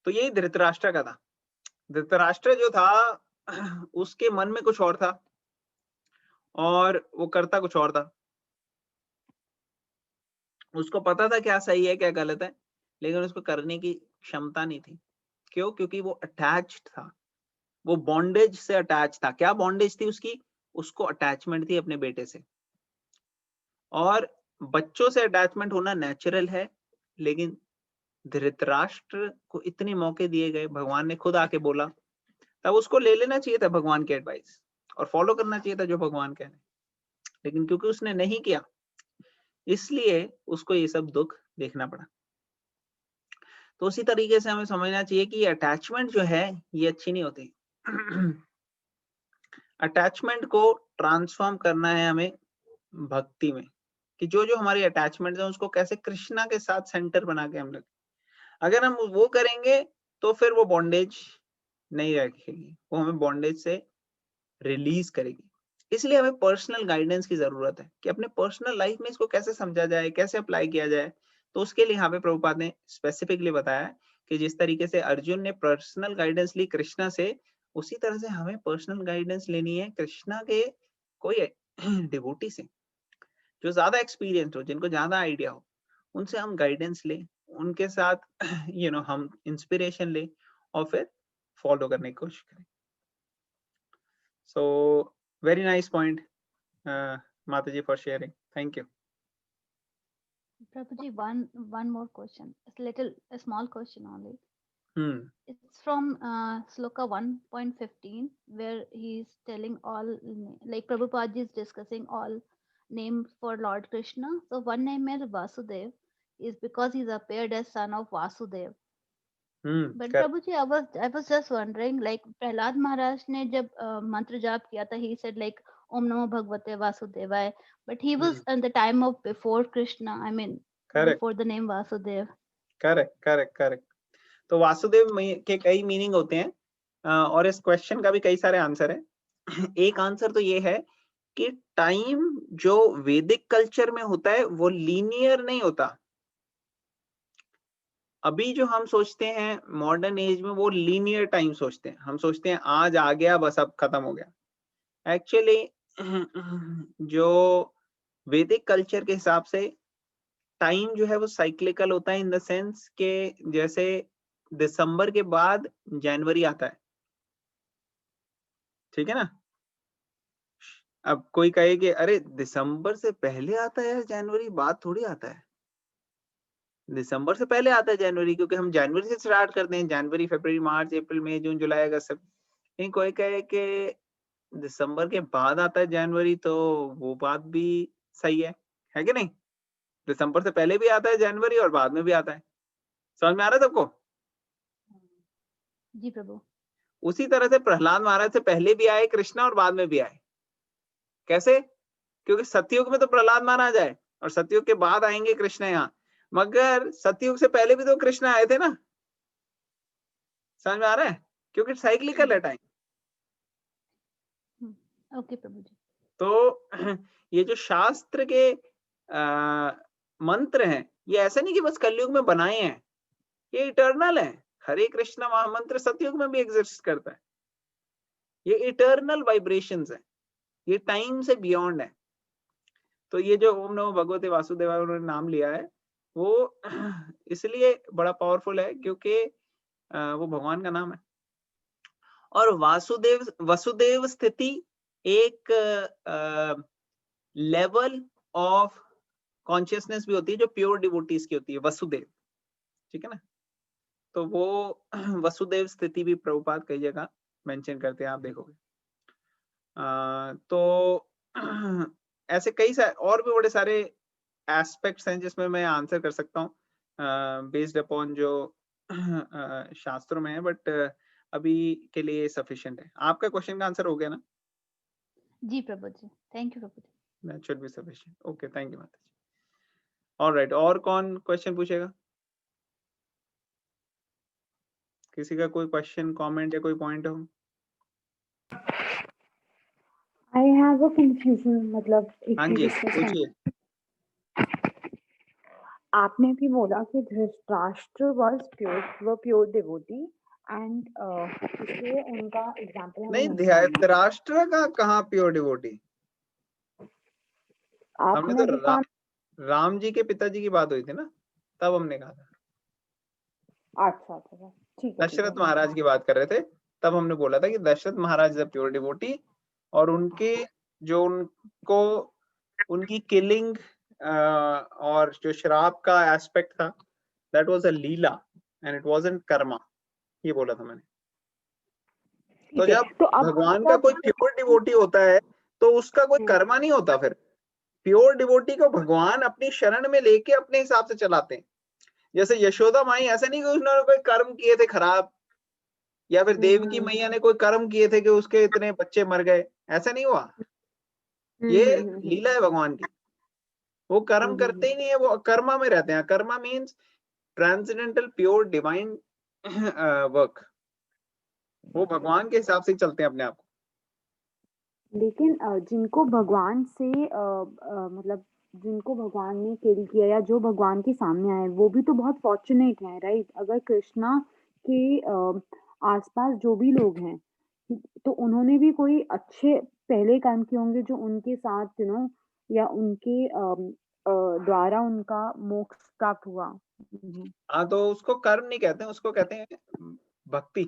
तो यही धृतराष्ट्र का था। धृतराष्ट्र जो था उसके मन में कुछ और था और वो करता कुछ और था। उसको पता था क्या सही है क्या गलत है, लेकिन उसको करने की क्षमता नहीं थी। क्यों? क्योंकि वो अटैच्ड था, वो बॉन्डेज से अटैच था। क्या बॉन्डेज थी उसकी? उसको अटैचमेंट थी अपने बेटे से। और बच्चों से अटैचमेंट होना नेचुरल है, लेकिन धृतराष्ट्र को इतने मौके दिए गए, भगवान ने खुद आके बोला, तब उसको ले लेना चाहिए था भगवान की एडवाइस और फॉलो करना चाहिए था जो भगवान कह रहे। लेकिन क्योंकि उसने नहीं किया, इसलिए उसको ये सब दुख देखना पड़ा। तो उसी तरीके से हमें समझना चाहिए कि अटैचमेंट जो है ये अच्छी नहीं होती। अटैचमेंट को ट्रांसफॉर्म करना है हमें भक्ति में, कि जो जो हमारी अटैचमेंट है उसको कैसे कृष्णा के साथ सेंटर बना के हम लोग, अगर हम वो करेंगे तो फिर वो बॉन्डेज नहीं रखेगी, वो हमें बॉन्डेज से रिलीज करेगी। इसलिए हमें पर्सनल गाइडेंस की जरूरत है कि अपने पर्सनल लाइफ में इसको कैसे समझा जाए, कैसे अप्लाई किया जाए। तो उसके लिए यहाँ पे प्रभुपाद ने स्पेसिफिकली बताया कि जिस तरीके से अर्जुन ने पर्सनल गाइडेंस ली कृष्णा से, उसी तरह से हमें पर्सनल गाइडेंस लेनी है कृष्णा के कोई डिवोटी से जो ज्यादा एक्सपीरियंस हो, जिनको ज्यादा आइडिया हो। उनसे हम गाइडेंस ले, उनके साथ हम इंस्पिरेशन ले और फिर फॉलो करने की कोशिश करें। So very nice point Mataji for sharing. Thank you. Prabhuji, one more question. A small question only. Hmm. It's from Sloka 1.15, where he's telling all, like Prabhupada is discussing all names for Lord Krishna. So one name is Vasudev, is because he's appeared as son of Vasudev. But Correct. Prabhuji, I was just wondering, like Prahlad Maharaj ने जब मंत्र जाप किया था, he said like Om Namo Bhagavate Vasudevaya, but he was in the time of before Krishna. I mean, Correct. before the name Vasudev. Correct. तो वासुदेव के कई meaning होते हैं और इस क्वेश्चन का भी कई सारे आंसर है। एक आंसर तो ये है कि टाइम जो वैदिक कल्चर में होता है वो लीनियर नहीं होता। अभी जो हम सोचते हैं मॉडर्न एज में, वो लीनियर टाइम सोचते हैं। हम सोचते हैं आज आ गया बस अब खत्म हो गया। एक्चुअली जो वैदिक कल्चर के हिसाब से टाइम जो है वो साइक्लिकल होता है, इन द सेंस के जैसे दिसंबर के बाद जनवरी आता है, ठीक है ना। अब कोई कहे कि अरे दिसंबर से पहले आता है जनवरी, बात थोड़ी आता है। दिसंबर से पहले आता है जनवरी, क्योंकि हम जनवरी से स्टार्ट करते हैं, जनवरी फरवरी मार्च अप्रैल मई जून जुलाई अगस्त सब। लेकिन कोई कहे कि दिसंबर के बाद आता है जनवरी, तो वो बात भी सही है कि नहीं। दिसंबर से पहले भी आता है जनवरी और बाद में भी आता है। समझ में आ रहा है सबको? जी प्रभु। उसी तरह से प्रहलाद महाराज से पहले भी आए कृष्णा और बाद में भी आए। कैसे? क्योंकि सतयुग में तो प्रहलाद महाराज आए और सतयुग के बाद आएंगे कृष्ण यहाँ, मगर सतयुग से पहले भी तो कृष्ण आए थे ना। समझ में आ रहा है? क्योंकि साइक्लिकल है टाइम। ओके प्रभु जी। तो ये जो शास्त्र के मंत्र हैं, ये ऐसा नहीं कि बस कलयुग में बनाए हैं, ये इटर्नल है। हरे कृष्ण महामंत्र सतयुग में भी एग्जिस्ट करता है। ये इटर्नल वाइब्रेशंस है, ये टाइम से बियॉन्ड है। तो ये जो ओम नमो भगवते वासुदेवाय उन्होंने नाम लिया है, वो इसलिए बड़ा पावरफुल है क्योंकि वो भगवान का नाम है। और वसुदेव स्थिति एक लेवल ऑफ कॉन्शियसनेस भी होती है जो प्योर डिवोटीज की होती है, वसुदेव, ठीक है ना। तो वो वसुदेव स्थिति भी प्रभुपाद कई जगह मेंशन करते हैं, आप देखोगे। तो ऐसे कई सारे और भी बड़े सारे एस्पेक्ट्स हैं जिसमें मैं आंसर कर सकता हूँ बेस्ड अपॉन जो शास्त्रों में है, बट अभी के लिए सफिशिएंट है। आपका क्वेश्चन का आंसर हो गया ना? जी प्रभु जी, थैंक यू प्रभु जी। That should be sufficient. Okay, thank you माता जी। All right, और कौन क्वेश्चन पूछेगा? किसी का कोई क्वेश्चन, कमेंट या कोई पॉइंट हो? I have a confusion, मतलब एक हाँ चीज जी, इसमें पूछिए। आपने भी बोला कि Dhritarashtra was pure devotee and इसलिए उनका एग्जांपल हमें नहीं, नहीं मानना। धृतराष्ट्र का कहाँ प्योर डिवोटी? हमने आपने तो भी कहा राम जी के पिताजी की बात हुई थी ना, तब हमने कहा था। अच्छा अच्छा ठीक है दशरथ महाराज की बात कर रहे थे, तब हमने बोला था कि दशरथ महाराज इज प्योर डिवोटी, और उनके जो उनको उनकी किलिंग और जो श्राप का एस्पेक्ट था, that was a Leela and it wasn't Karma, ये बोला था मैंने। तो जब तो अब भगवान का कोई प्योर डिवोटी होता है तो उसका कोई कर्मा नहीं होता। फिर प्योर डिवोटी को भगवान अपनी शरण में लेके अपने हिसाब से चलाते हैं। जैसे यशोदा माई, ऐसे नहीं कि उन्होंने कोई कर्म किए थे खराब, या फिर देवकी मैया ने कोई कर्म किए थे कि उसके इतने बच्चे मर गए, ऐसा नहीं हुआ। ये लीला है भगवान की। वो कर्म करते ही नहीं है, वो कर्मा में रहते हैं। Karma means transcendental pure divine work. वो भगवान के हिसाब से ही चलते हैं अपने आप को। लेकिन जिनको भगवान से मतलब जिनको भगवान ने किल किया या जो भगवान के सामने आए, वो भी तो बहुत फॉर्चुनेट है, राइट? अगर कृष्णा के आसपास जो भी लोग हैं, तो उन्होंने भी कोई अच्छे पहले काम किए होंगे जो उनके साथ या उनके द्वारा उनका मोक्ष प्राप्त हुआ। हाँ, तो उसको कर्म नहीं कहते हैं, उसको कहते हैं भक्ति।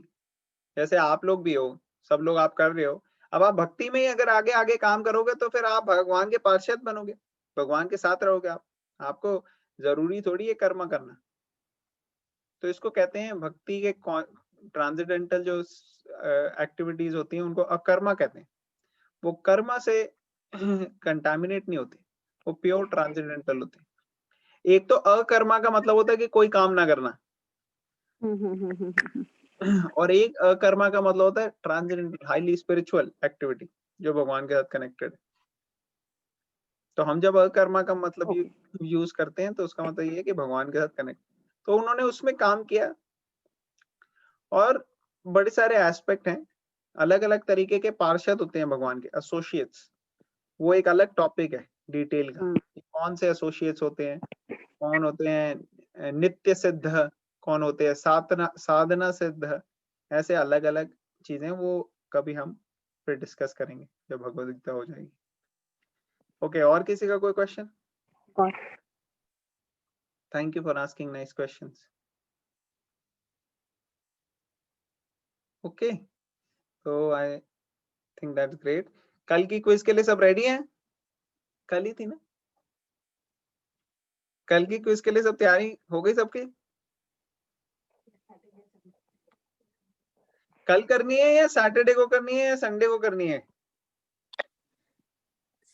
जैसे आप लोग भी हो, सब लोग आप कर रहे हो, अब आप भक्ति में ही अगर आगे आगे काम करोगे तो फिर आप भगवान के पार्षद बनोगे, भगवान के साथ रहोगे आप। आपको जरूरी थोड़ी है कर्म करना। तो इसको कहते हैं भक्ति के ट्रांसेंडेंटल जो एक्टिविटीज होती हैं उनको अकर्मा कहते हैं। वो कर्मा से कंटामिनेट नहीं होते, वो प्योर ट्रांसेंडेंटल होते हैं। एक तो अकर्मा का मतलब होता है कि कोई काम ना करना, और एक अकर्मा का मतलब होता है ट्रांसेंडेंटल हाईली स्पिरिचुअल एक्टिविटी जो भगवान के साथ कनेक्टेड है। तो हम जब अकर्मा का मतलब यूज करते हैं तो उसका मतलब ये है कि भगवान के साथ कनेक्ट। तो उन्होंने उसमें काम किया, और बड़े सारे एस्पेक्ट हैं, अलग अलग तरीके के पार्षद होते हैं भगवान के, एसोसिएट्स। वो एक अलग टॉपिक है डिटेल का, कौन से एसोसिएट्स होते हैं, कौन होते हैं नित्य सिद्ध, कौन होते हैं साधना सिद्ध, ऐसे अलग अलग चीजें, वो कभी हम फिर डिस्कस करेंगे जब भगवद गीता हो जाएगी। ओके, और किसी का कोई question? Thank you for asking nice questions. Okay, तो आई थिंक दैट्स ग्रेट। कल की क्विज के लिए सब रेडी हैं? कल ही थी ना? कल की क्विज के लिए सब तैयारी हो गई सबकी? कल करनी है या सैटरडे को करनी है या संडे को करनी है?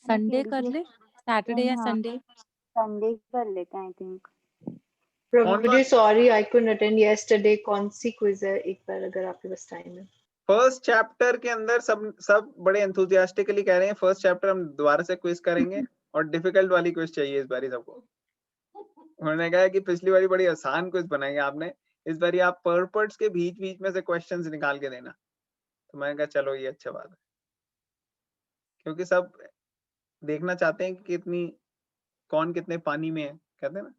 संडे कर ले, सैटरडे या संडे। संडे कर लेते हैं I think. Prabhuji, sorry I couldn't attend yesterday. कौन सी क्विज है, एक बार अगर आपके पास टाइम है? फर्स्ट चैप्टर के अंदर सब बड़े एंथुसियास्टिकली कह रहे हैं फर्स्ट चैप्टर हम दोबारा से क्विज करेंगे, और डिफिकल्ट वाली क्विज चाहिए इस बारी सबको। उन्होंने कहा कि पिछली बारी बड़ी आसान क्विज बनाई आपने, इस बारी आप पर्पट्स के बीच बीच में से क्वेश्चंस निकाल के देना। तो मैंने कहा चलो ये अच्छा बात है, क्योंकि सब देखना चाहते हैं कि कौन कितने पानी में है, कहते हैं ना।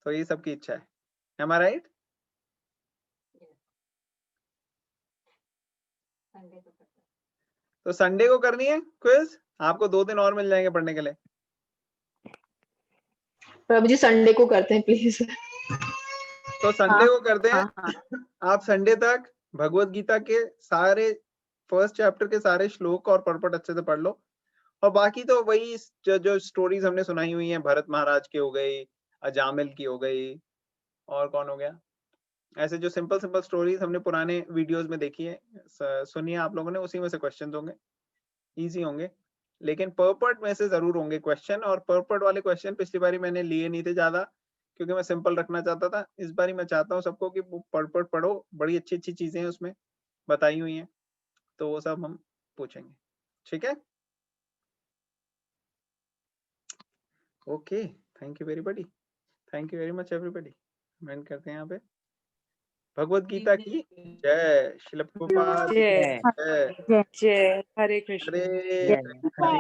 तो ये सबकी इच्छा है। Am I right? तो संडे को करनी है क्विज, आपको 2 दिन और मिल जाएंगे पढ़ने के लिए। प्रभु जी संडे को करते हैं प्लीज। तो संडे को करते हैं। आप संडे तक भगवत गीता के सारे फर्स्ट चैप्टर के सारे श्लोक और पर्पट अच्छे से पढ़ लो, और बाकी तो वही जो स्टोरीज हमने सुनाई हुई हैं, भरत महाराज की हो गई, अजामिल की हो गई, और कौन हो गया, ऐसे जो सिंपल सिंपल स्टोरीज हमने पुराने वीडियोस में देखी है, सुनिए आप लोगों ने, उसी में से क्वेश्चन होंगे, इजी होंगे, लेकिन पर्पट में से जरूर होंगे क्वेश्चन। और पर्पट वाले क्वेश्चन पिछली बारी मैंने लिए नहीं थे ज्यादा, क्योंकि मैं सिंपल रखना चाहता था। इस बारी मैं चाहता हूँ सबको कि पर्पट पढ़ो, बड़ी अच्छी अच्छी चीजें हैं उसमें बताई हुई हैं, तो वो सब हम पूछेंगे, ठीक है। Okay, thank you everybody, thank you very much everybody. Comment करते हैं यहाँ पे। भगवत गीता की जय, श्रील प्रभुपाद की जय जय, जय हरे कृष्ण हरे जय हरे